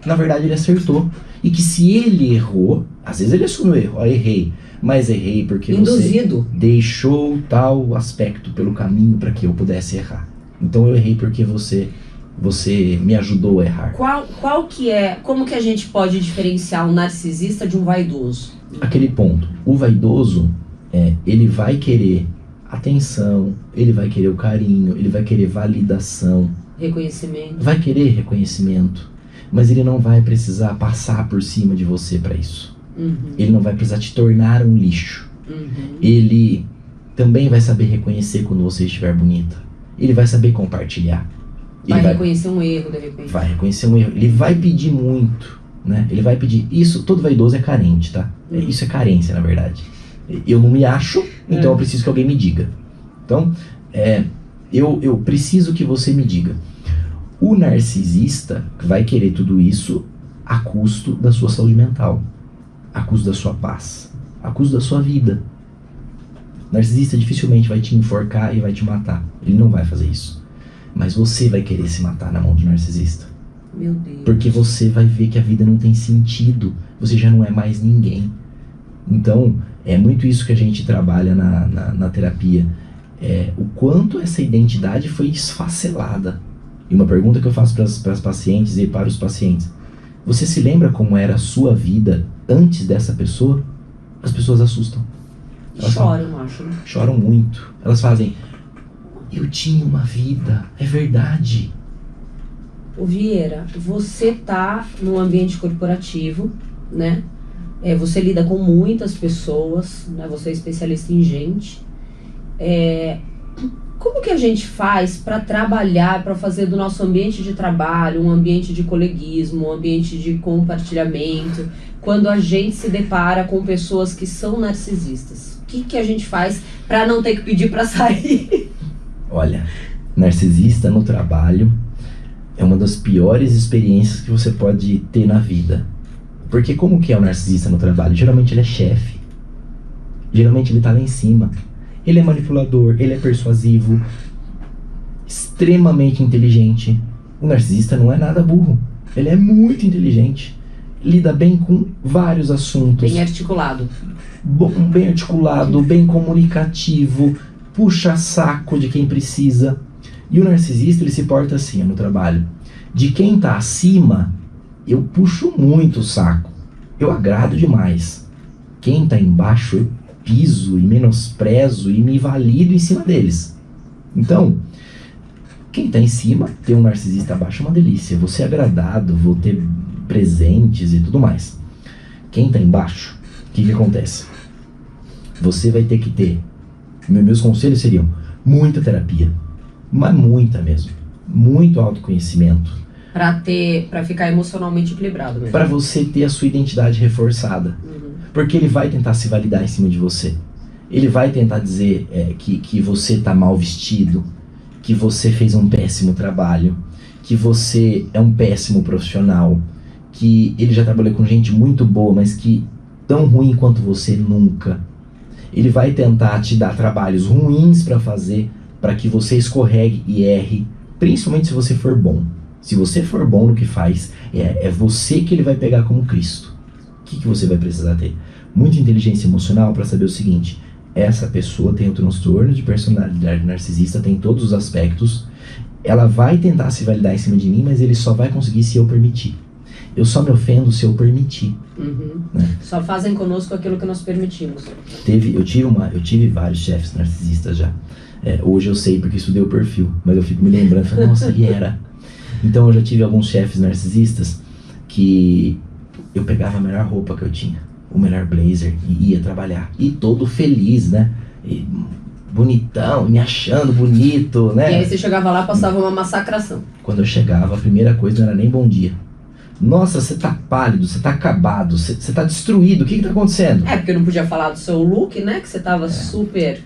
na verdade, ele acertou. E que se ele errou, às vezes ele assume o erro, errei. Mas errei porque induzido. Você deixou tal aspecto pelo caminho para que eu pudesse errar. Então eu errei porque você me ajudou a errar. Como que a gente pode diferenciar um narcisista de um vaidoso? Aquele ponto. O vaidoso, ele vai querer atenção, ele vai querer o carinho, ele vai querer validação. Reconhecimento. Vai querer reconhecimento. Mas ele não vai precisar passar por cima de você para isso. Ele não vai precisar te tornar um lixo. Ele também vai saber reconhecer quando você estiver bonita. Ele vai saber compartilhar. Vai reconhecer um erro, de repente. Vai reconhecer um erro. Ele vai pedir muito, né? Ele vai pedir. Isso, todo vaidoso é carente, tá? Isso é carência, na verdade. Eu não me acho, então eu preciso que alguém me diga. Então, eu preciso que você me diga. O narcisista vai querer tudo isso a custo da sua saúde mental, a custo da sua paz, a custo da sua vida. O narcisista dificilmente vai te enforcar e vai te matar. Ele não vai fazer isso. Mas você vai querer se matar na mão do narcisista. Meu Deus. Porque você vai ver que a vida não tem sentido. Você já não é mais ninguém. Então, é muito isso que a gente trabalha na terapia. O quanto essa identidade foi esfacelada. E uma pergunta que eu faço para as pacientes e para os pacientes. Você se lembra como era a sua vida antes dessa pessoa? As pessoas assustam. Elas choram, acho, né? Choram muito. Elas fazem, eu tinha uma vida, é verdade. Ô Vieira, você tá num ambiente corporativo, né? Você lida com muitas pessoas, né? Você é especialista em gente. Como que a gente faz para trabalhar, para fazer do nosso ambiente de trabalho um ambiente de coleguismo, um ambiente de compartilhamento, quando a gente se depara com pessoas que são narcisistas? O que a gente faz para não ter que pedir para sair? Olha, narcisista no trabalho é uma das piores experiências que você pode ter na vida. Porque como que é o narcisista no trabalho? Geralmente ele é chefe. Geralmente ele tá lá em cima. Ele é manipulador, ele é persuasivo, extremamente inteligente. O narcisista não é nada burro. Ele é muito inteligente. Lida bem com vários assuntos. Bem articulado. Bem articulado, bem comunicativo, puxa saco de quem precisa. E o narcisista, ele se porta assim no trabalho. De quem tá acima, eu puxo muito o saco. Eu agrado demais. Quem tá embaixo, eu piso e menosprezo e me valido em cima deles. Então, quem tá em cima, ter um narcisista abaixo é uma delícia. Vou ser agradado, vou ter presentes e tudo mais. Quem tá embaixo, o que acontece? Você vai ter que ter, meus conselhos seriam, muita terapia, mas muita mesmo, muito autoconhecimento. Pra ficar emocionalmente equilibrado mesmo. Pra você ter a sua identidade reforçada. Porque ele vai tentar se validar em cima de você. Ele vai tentar dizer que você tá mal vestido, que você fez um péssimo trabalho, que você é um péssimo profissional, que ele já trabalhou com gente muito boa, mas que tão ruim quanto você nunca. Ele vai tentar te dar trabalhos ruins pra fazer, para que você escorregue e erre, principalmente se você for bom. Se você for bom no que faz, é você que ele vai pegar como Cristo. O que você vai precisar ter? Muita inteligência emocional para saber o seguinte: essa pessoa tem o transtorno de personalidade narcisista, tem todos os aspectos, ela vai tentar se validar em cima de mim, mas ele só vai conseguir se eu permitir. Eu só me ofendo se eu permitir. Né? Só fazem conosco aquilo que nós permitimos. Eu tive vários chefes narcisistas já. Hoje eu sei porque estudei o perfil, mas eu fico me lembrando, falo, nossa, e era. Então eu já tive alguns chefes narcisistas que eu pegava a melhor roupa que eu tinha, o melhor blazer, e ia trabalhar. E todo feliz, né? E bonitão, me achando bonito, né? E aí você chegava lá e passava uma massacração. Quando eu chegava, a primeira coisa não era nem bom dia. Nossa, você tá pálido, você tá acabado, você tá destruído, o que tá acontecendo? Porque eu não podia falar do seu look, né? Que você tava super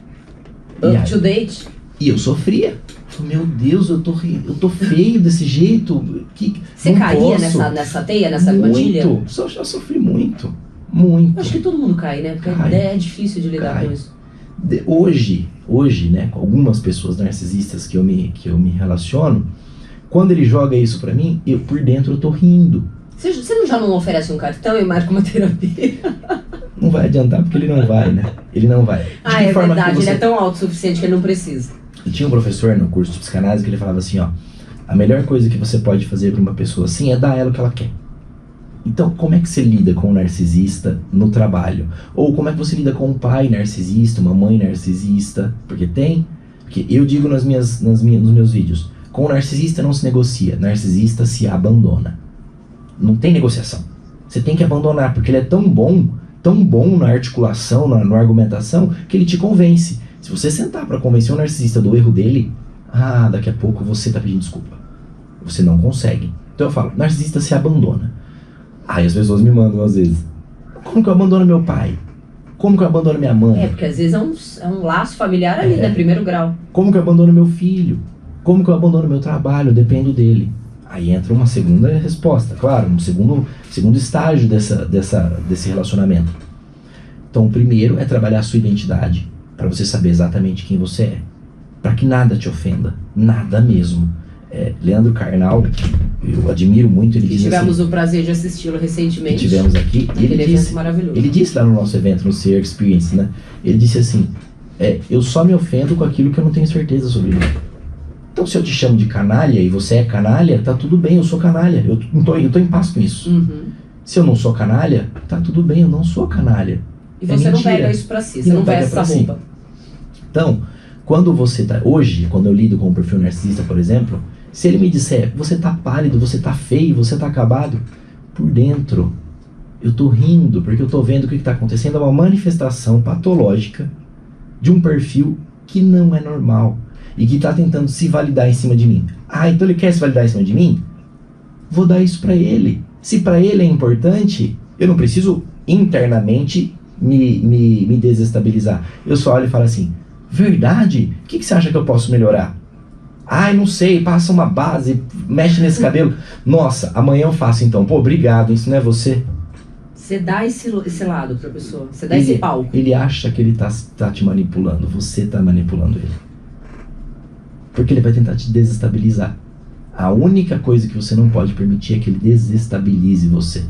up to date. E eu sofria. Meu Deus, eu tô feio desse jeito. Você caía nessa teia, nessa armadilha? Muito, já sofri muito. Muito. Acho que todo mundo cai, né? Porque é difícil de lidar com isso. Hoje, né, com algumas pessoas narcisistas que eu me relaciono, quando ele joga isso pra mim, por dentro eu tô rindo. Você já não oferece um cartão e marca uma terapia? Não vai adiantar porque ele não vai, né? Ele não vai. É verdade, ele é tão autossuficiente que ele não precisa. E tinha um professor no curso de psicanálise que ele falava assim, ó, a melhor coisa que você pode fazer pra uma pessoa assim é dar a ela o que ela quer. Então, como é que você lida com um narcisista no trabalho? Ou como é que você lida com um pai narcisista, uma mãe narcisista? Porque eu digo nos meus vídeos, com o narcisista não se negocia, narcisista se abandona. Não tem negociação. Você tem que abandonar, porque ele é tão bom na articulação, na argumentação, que ele te convence. Se você sentar para convencer um narcisista do erro dele, daqui a pouco você tá pedindo desculpa. Você não consegue. Então eu falo, narcisista se abandona. Aí as pessoas me mandam às vezes, como que eu abandono meu pai? Como que eu abandono minha mãe? Porque às vezes é um laço familiar ali, né? Primeiro grau. Como que eu abandono meu filho? Como que eu abandono meu trabalho? Eu dependo dele. Aí entra uma segunda resposta, claro, um segundo estágio desse relacionamento. Então o primeiro é trabalhar a sua identidade, para você saber exatamente quem você é. Para que nada te ofenda, nada mesmo. Leandro Carnal, eu admiro muito, ele diz assim... Tivemos o prazer de assisti-lo recentemente. Tivemos aqui, e ele disse, maravilhoso. Ele disse lá no nosso evento, no Ser Experience, né? Ele disse assim, eu só me ofendo com aquilo que eu não tenho certeza sobre mim. Então se eu te chamo de canalha e você é canalha, tá tudo bem, eu sou canalha, eu tô em paz com isso. Se eu não sou canalha, tá tudo bem, eu não sou canalha. E você não pega isso pra si, você não pega essa roupa. Então, quando você tá... Hoje, quando eu lido com um perfil narcisista, por exemplo, se ele me disser, você tá pálido, você tá feio, você tá acabado, por dentro, eu tô rindo, porque eu tô vendo o que tá acontecendo, é uma manifestação patológica de um perfil que não é normal e que tá tentando se validar em cima de mim. Então ele quer se validar em cima de mim? Vou dar isso pra ele. Se pra ele é importante, eu não preciso internamente me desestabilizar. Eu só olho e falo assim, verdade? O que você acha que eu posso melhorar? Não sei, passa uma base, mexe nesse cabelo. Nossa, amanhã eu faço então. Pô, obrigado, isso não é você? Você dá esse lado pra pessoa, você dá esse palco. Ele acha que ele tá te manipulando, você tá manipulando ele. Porque ele vai tentar te desestabilizar. A única coisa que você não pode permitir é que ele desestabilize você.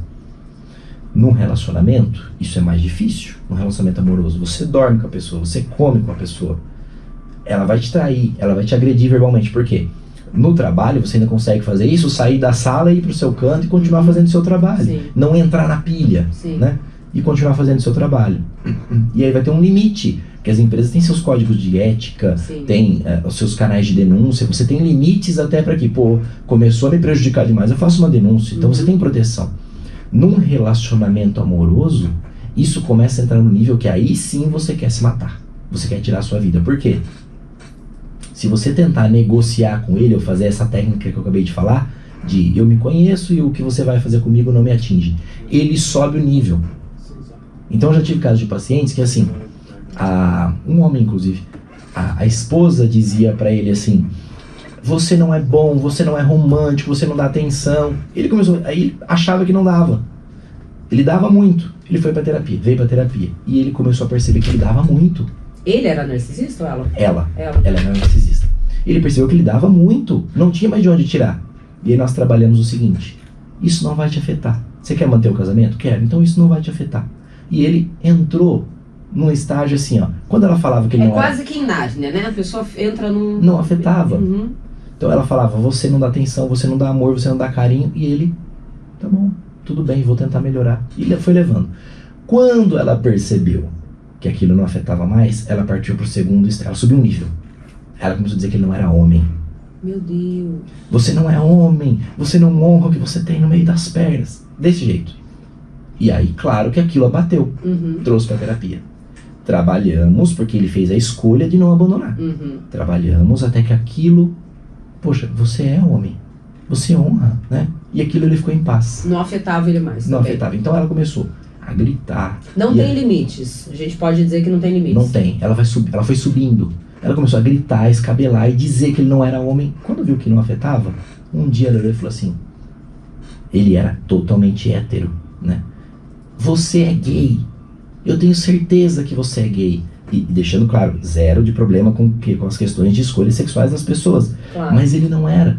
Num relacionamento, isso é mais difícil. Num relacionamento amoroso, você dorme com a pessoa, você come com a pessoa. Ela vai te trair, ela vai te agredir verbalmente. Por quê? No trabalho você ainda consegue fazer isso, sair da sala, ir pro seu canto e continuar fazendo o seu trabalho. Sim. Não entrar na pilha, né? E continuar fazendo o seu trabalho. E aí vai ter um limite, porque as empresas têm seus códigos de ética, tem os seus canais de denúncia, você tem limites até para que, começou a me prejudicar demais, eu faço uma denúncia. Então você tem proteção. Num relacionamento amoroso, isso começa a entrar no nível que aí sim você quer se matar. Você quer tirar a sua vida. Por quê? Se você tentar negociar com ele ou fazer essa técnica que eu acabei de falar, de eu me conheço e o que você vai fazer comigo não me atinge, ele sobe o nível. Então eu já tive casos de pacientes que assim, um homem inclusive, a esposa dizia pra ele assim, você não é bom, você não é romântico, você não dá atenção. Ele começou, aí ele achava que não dava. Ele dava muito. Ele foi pra terapia, veio pra terapia. E ele começou a perceber que ele dava muito. Ele era narcisista ou ela? Ela era narcisista. Ele percebeu que ele dava muito, não tinha mais de onde tirar. E aí nós trabalhamos o seguinte, isso não vai te afetar. Você quer manter o casamento? Quero. Então isso não vai te afetar. E ele entrou num estágio assim, quando ela falava que ele não era... quase que em Nárnia, né? A pessoa entra num... Não afetava. Então ela falava, você não dá atenção, você não dá amor, você não dá carinho. E ele, tá bom, tudo bem, vou tentar melhorar. E ele foi levando. Quando ela percebeu que aquilo não afetava mais, ela partiu pro segundo estágio, ela subiu um nível. Ela começou a dizer que ele não era homem. Meu Deus. Você não é homem, você não honra o que você tem no meio das pernas. Desse jeito. E aí, claro que aquilo abateu. Trouxe pra terapia. Trabalhamos, porque ele fez a escolha de não abandonar. Trabalhamos até que aquilo... Poxa, você é homem. Você honra, né? E aquilo ele ficou em paz. Não afetava ele mais. Não afetava. Então ela começou a gritar. Não tem limites. A gente pode dizer que não tem limites. Não tem. Ela foi subindo. Ela começou a gritar, escabelar e dizer que ele não era homem. Quando viu que não afetava, um dia ela olhou e falou assim, ele era totalmente hétero, né? Você é gay. Eu tenho certeza que você é gay. E deixando claro, zero de problema com as questões de escolhas sexuais das pessoas. Claro. Mas ele não era.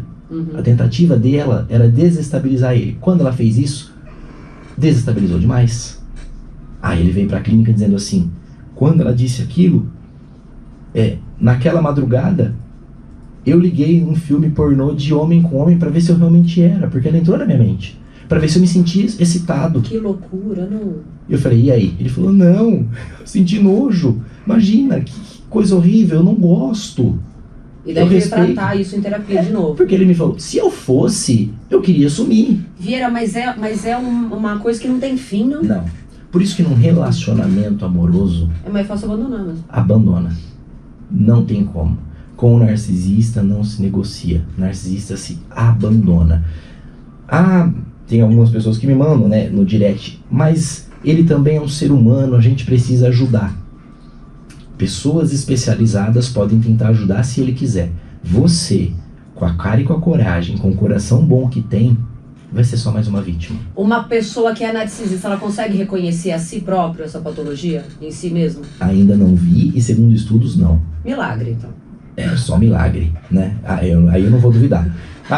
A tentativa dela era desestabilizar ele. Quando ela fez isso, desestabilizou demais. Aí ele veio pra clínica dizendo assim, quando ela disse aquilo, naquela madrugada, eu liguei um filme pornô de homem com homem pra ver se eu realmente era, porque ela entrou na minha mente. Pra ver se eu me sentia excitado. Que loucura, não? Eu falei, e aí? Ele falou, não, eu senti nojo. Imagina, que coisa horrível, eu não gosto. E deve tratar isso em terapia de novo. Porque ele me falou, se eu fosse, eu queria sumir. Vieira, mas é uma coisa que não tem fim, não? Não. Por isso que num relacionamento amoroso... É mais fácil abandonar mesmo. Abandona. Não tem como. Com o narcisista não se negocia, o narcisista se abandona. Tem algumas pessoas que me mandam, né, no direct, mas ele também é um ser humano, a gente precisa ajudar. Pessoas especializadas podem tentar ajudar se ele quiser. Você, com a cara e com a coragem, com o coração bom que tem, vai ser só mais uma vítima. Uma pessoa que é narcisista, ela consegue reconhecer a si própria essa patologia em si mesmo? Ainda não vi, e segundo estudos, não. Milagre, então. É só milagre, né? Aí eu não vou duvidar.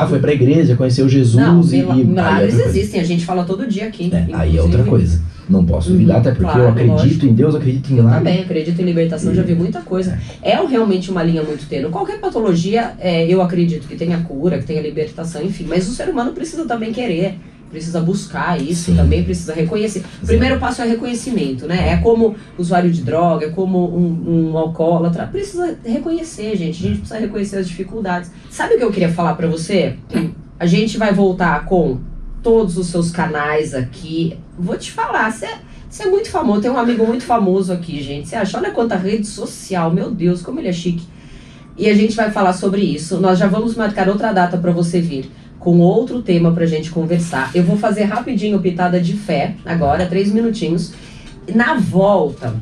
Foi pra igreja, conheceu Jesus não, milagres existem, a gente fala todo dia aqui. Aí é outra coisa. Não posso duvidar, até porque eu acredito em Deus, acredito em milagre. Eu também acredito em libertação, já vi muita coisa. É realmente uma linha muito tênue. Qualquer patologia, eu acredito que tenha cura, que tenha libertação, enfim. Mas o ser humano precisa também querer, precisa buscar isso, também precisa reconhecer. O primeiro passo é reconhecimento, né? É como usuário de droga, é como um alcoólatra. Precisa reconhecer, gente. A gente precisa reconhecer as dificuldades. Sabe o que eu queria falar pra você? A gente vai voltar com todos os seus canais aqui. Vou te falar, você é muito famoso. Tem um amigo muito famoso aqui, gente. Você acha? Olha quanta rede social. Meu Deus, como ele é chique. E a gente vai falar sobre isso. Nós já vamos marcar outra data pra você vir com outro tema pra gente conversar. Eu vou fazer rapidinho pitada de fé, agora, 3 minutinhos. Na volta,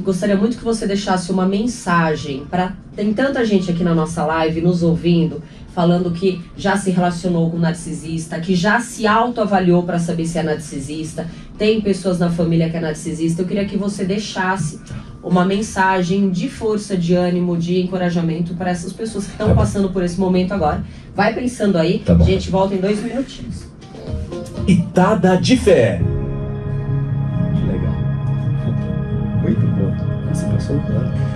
gostaria muito que você deixasse uma mensagem para... Tem tanta gente aqui na nossa live nos ouvindo, falando que já se relacionou com narcisista, que já se autoavaliou para saber se é narcisista. Tem pessoas na família que é narcisista. Eu queria que você deixasse uma mensagem de força, de ânimo, de encorajamento para essas pessoas que estão passando por esse momento agora. Vai pensando aí, a gente volta em 2 minutinhos. Pitada de fé. Que legal. Muito bom. Você passou claro.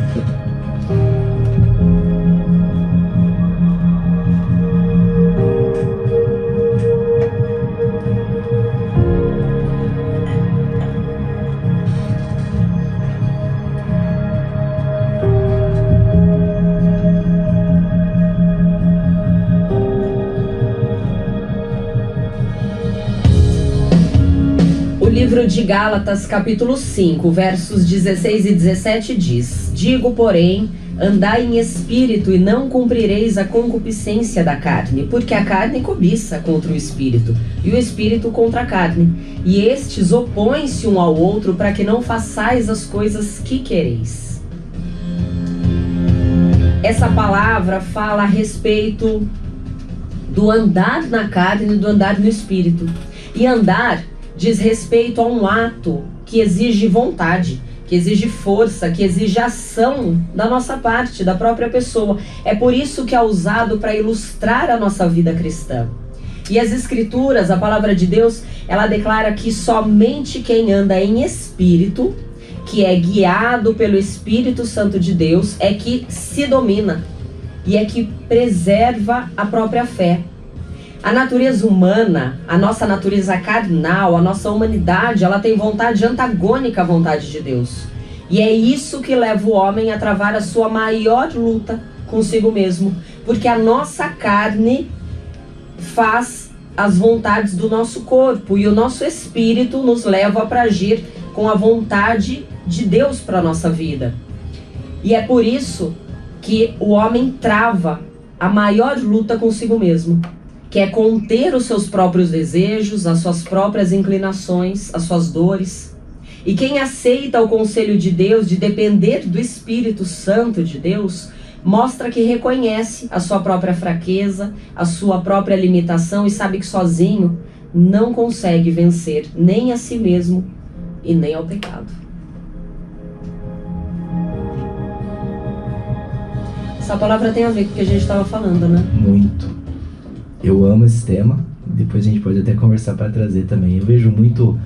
O livro de Gálatas, capítulo 5, versos 16 e 17 diz: Digo, porém, andai em espírito e não cumprireis a concupiscência da carne, porque a carne cobiça contra o espírito, e o espírito contra a carne. E estes opõem-se um ao outro para que não façais as coisas que quereis. Essa palavra fala a respeito do andar na carne e do andar no espírito. E andar diz respeito a um ato que exige vontade, que exige força, que exige ação da nossa parte, da própria pessoa. É por isso que é usado para ilustrar a nossa vida cristã. E as Escrituras, a palavra de Deus, ela declara que somente quem anda em espírito, que é guiado pelo Espírito Santo de Deus, é que se domina e é que preserva a própria fé. A natureza humana, a nossa natureza carnal, a nossa humanidade, ela tem vontade antagônica à vontade de Deus. E é isso que leva o homem a travar a sua maior luta consigo mesmo. Porque a nossa carne faz as vontades do nosso corpo e o nosso espírito nos leva para agir com a vontade de Deus para a nossa vida. E é por isso que o homem trava a maior luta consigo mesmo, que é conter os seus próprios desejos, as suas próprias inclinações, as suas dores. E quem aceita o conselho de Deus de depender do Espírito Santo de Deus, mostra que reconhece a sua própria fraqueza, a sua própria limitação e sabe que sozinho não consegue vencer nem a si mesmo e nem ao pecado. Essa palavra tem a ver com o que a gente estava falando, né? Muito. Eu amo esse tema, depois a gente pode até conversar para trazer também. Eu vejo muito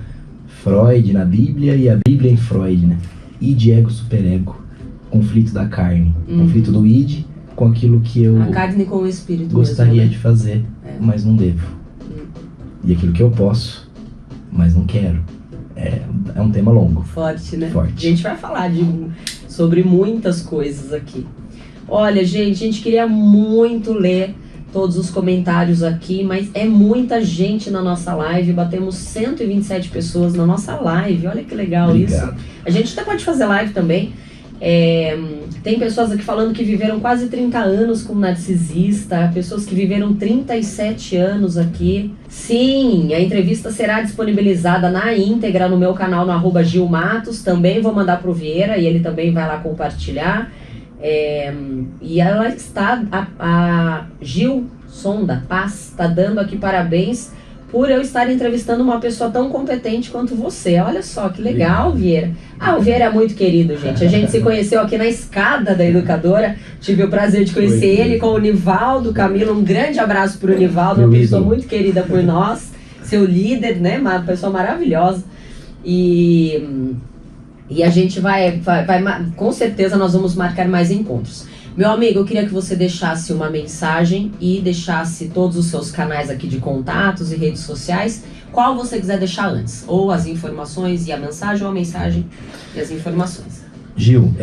Freud na Bíblia e a Bíblia em Freud, né? Id, ego, superego, conflito da carne, conflito do id com aquilo que eu a carne com o espírito gostaria mesmo, né? de fazer, mas não devo. E aquilo que eu posso, mas não quero. É um tema longo. Forte, né? Forte. A gente vai falar sobre muitas coisas aqui. Olha, gente, a gente queria muito ler todos os comentários aqui, mas é muita gente na nossa live. Batemos 127 pessoas na nossa live. Olha que legal. Obrigado. Isso. A gente até pode fazer live também. Tem pessoas aqui falando que viveram quase 30 anos com narcisista, pessoas que viveram 37 anos aqui. Sim, a entrevista será disponibilizada na íntegra no meu canal no @GilMatos. Também vou mandar pro Vieira e ele também vai lá compartilhar. E ela está, a Gil Sonda Paz, está dando aqui parabéns por eu estar entrevistando uma pessoa tão competente quanto você. Olha só, que legal, Vieira. O Vieira é muito querido, gente. A gente se conheceu aqui na escada da Educadora. Tive o prazer de conhecer ele com o Nivaldo Camilo. Um grande abraço para o Nivaldo, uma pessoa muito querida por nós. Seu líder, né? Uma pessoa maravilhosa. E a gente vai, com certeza nós vamos marcar mais encontros. Meu amigo, eu queria que você deixasse uma mensagem e deixasse todos os seus canais aqui de contatos e redes sociais. Qual você quiser deixar antes? Ou as informações e a mensagem, ou a mensagem e as informações. Gil,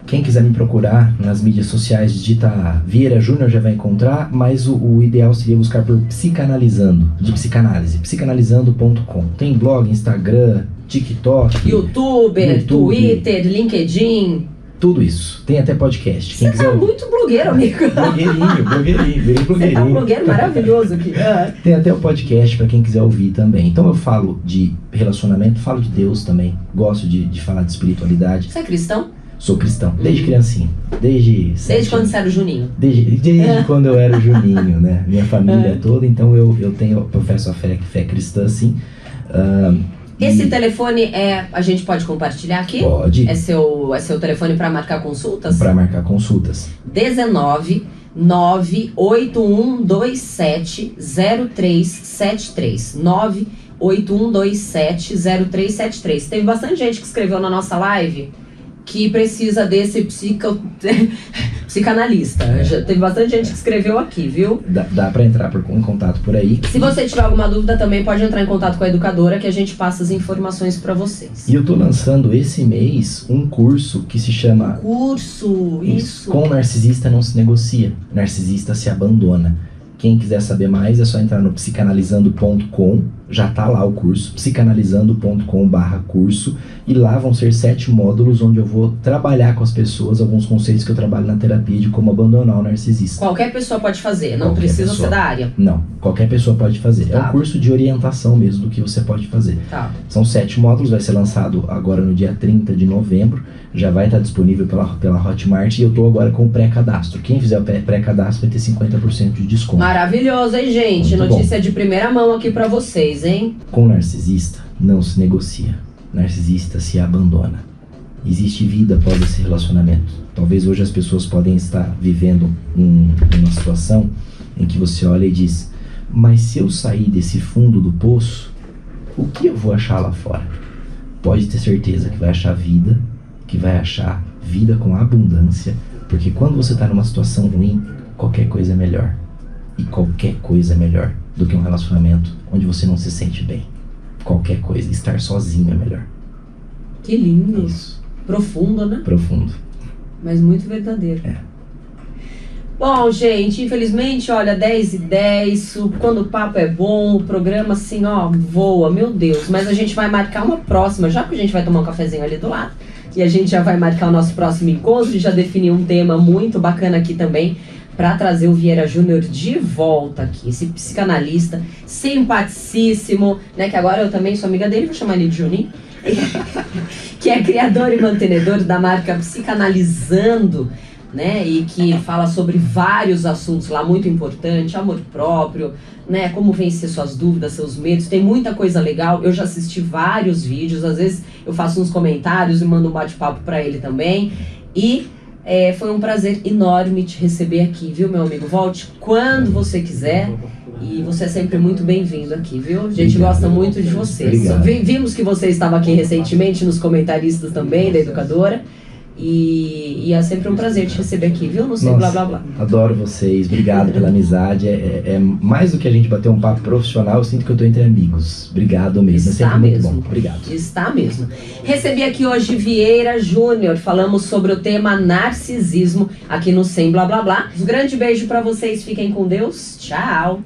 quem quiser me procurar nas mídias sociais, digita Vieira Júnior, já vai encontrar, mas o ideal seria buscar por Psicanalizando, de psicanálise, psicanalizando.com. Tem blog, Instagram, TikTok, YouTube, Twitter, LinkedIn... Tudo isso. Tem até podcast. Você tá muito blogueiro, amigo. Blogueirinho. Você tá um blogueiro maravilhoso aqui. Tem até o podcast para quem quiser ouvir também. Então eu falo de relacionamento, falo de Deus também. Gosto de falar de espiritualidade. Você é cristão? Sou cristão, desde criancinha. Desde quando você era o Juninho? Desde quando eu era o Juninho, né? Minha família toda, então eu professo a fé cristã, sim. Esse telefone a gente pode compartilhar aqui? Pode. É seu telefone para marcar consultas? Para marcar consultas. 19 98127 0373. 98127 0373. Teve bastante gente que escreveu na nossa live que precisa desse psicanalista. Já teve bastante gente que escreveu aqui, viu? Dá pra entrar em contato por aí. Se você tiver alguma dúvida também pode entrar em contato com a Educadora, que a gente passa as informações pra vocês. E eu tô lançando esse mês um curso que se chama... Isso. Com narcisista não se negocia, narcisista se abandona. Quem quiser saber mais é só entrar no psicanalizando.com, já tá lá o curso, psicanalizando.com/curso, e lá vão ser 7 módulos onde eu vou trabalhar com as pessoas alguns conceitos que eu trabalho na terapia de como abandonar o narcisista. Qualquer pessoa pode fazer, não precisa ser da área. Não, qualquer pessoa pode fazer. Tá. É um curso de orientação mesmo do que você pode fazer. Tá. São 7 módulos, vai ser lançado agora no dia 30 de novembro, já vai estar disponível pela Hotmart, e eu tô agora com o pré-cadastro. Quem fizer o pré-cadastro vai ter 50% de desconto. Maravilhoso, hein, gente? Muito Notícia bom. De primeira mão aqui pra vocês, hein? Com narcisista não se negocia, narcisista se abandona. Existe vida após esse relacionamento. Talvez hoje as pessoas podem estar vivendo uma situação em que você olha e diz: mas se eu sair desse fundo do poço, o que eu vou achar lá fora? Pode ter certeza que vai achar vida, que vai achar vida com abundância, porque quando você está numa situação ruim, qualquer coisa é melhor. E qualquer coisa é melhor do que um relacionamento onde você não se sente bem. Qualquer coisa, estar sozinho é melhor. Que lindo. Isso. Profundo, né? Profundo. Mas muito verdadeiro. Bom, gente, infelizmente, olha, 10h10, quando o papo é bom, o programa assim, ó, voa, meu Deus. Mas a gente vai marcar uma próxima, já que a gente vai tomar um cafezinho ali do lado. E a gente já vai marcar o nosso próximo encontro e já definiu um tema muito bacana aqui também, para trazer o Vieira Júnior de volta aqui, esse psicanalista simpaticíssimo, né, que agora eu também sou amiga dele, vou chamar ele de Juninho, que é criador e mantenedor da marca Psicanalizando, né, e que fala sobre vários assuntos lá muito importantes, amor próprio, né, como vencer suas dúvidas, seus medos, tem muita coisa legal. Eu já assisti vários vídeos, às vezes eu faço uns comentários e mando um bate-papo para ele também, e foi um prazer enorme te receber aqui, viu, meu amigo? Volte quando você quiser e você é sempre muito bem-vindo aqui, viu? A gente gosta muito de você. Vimos que você estava aqui recentemente nos comentaristas também da Educadora e é sempre um prazer te receber aqui, viu? Não sei, Nossa, blá, blá, blá. Adoro vocês, obrigado pela amizade. É mais do que a gente bater um papo profissional, eu sinto que eu tô entre amigos. Obrigado mesmo, é sempre muito bom. Obrigado. Está mesmo. Recebi aqui hoje Vieira Júnior, falamos sobre o tema narcisismo aqui no Sem Blá Blá Blá. Um grande beijo pra vocês, fiquem com Deus, tchau!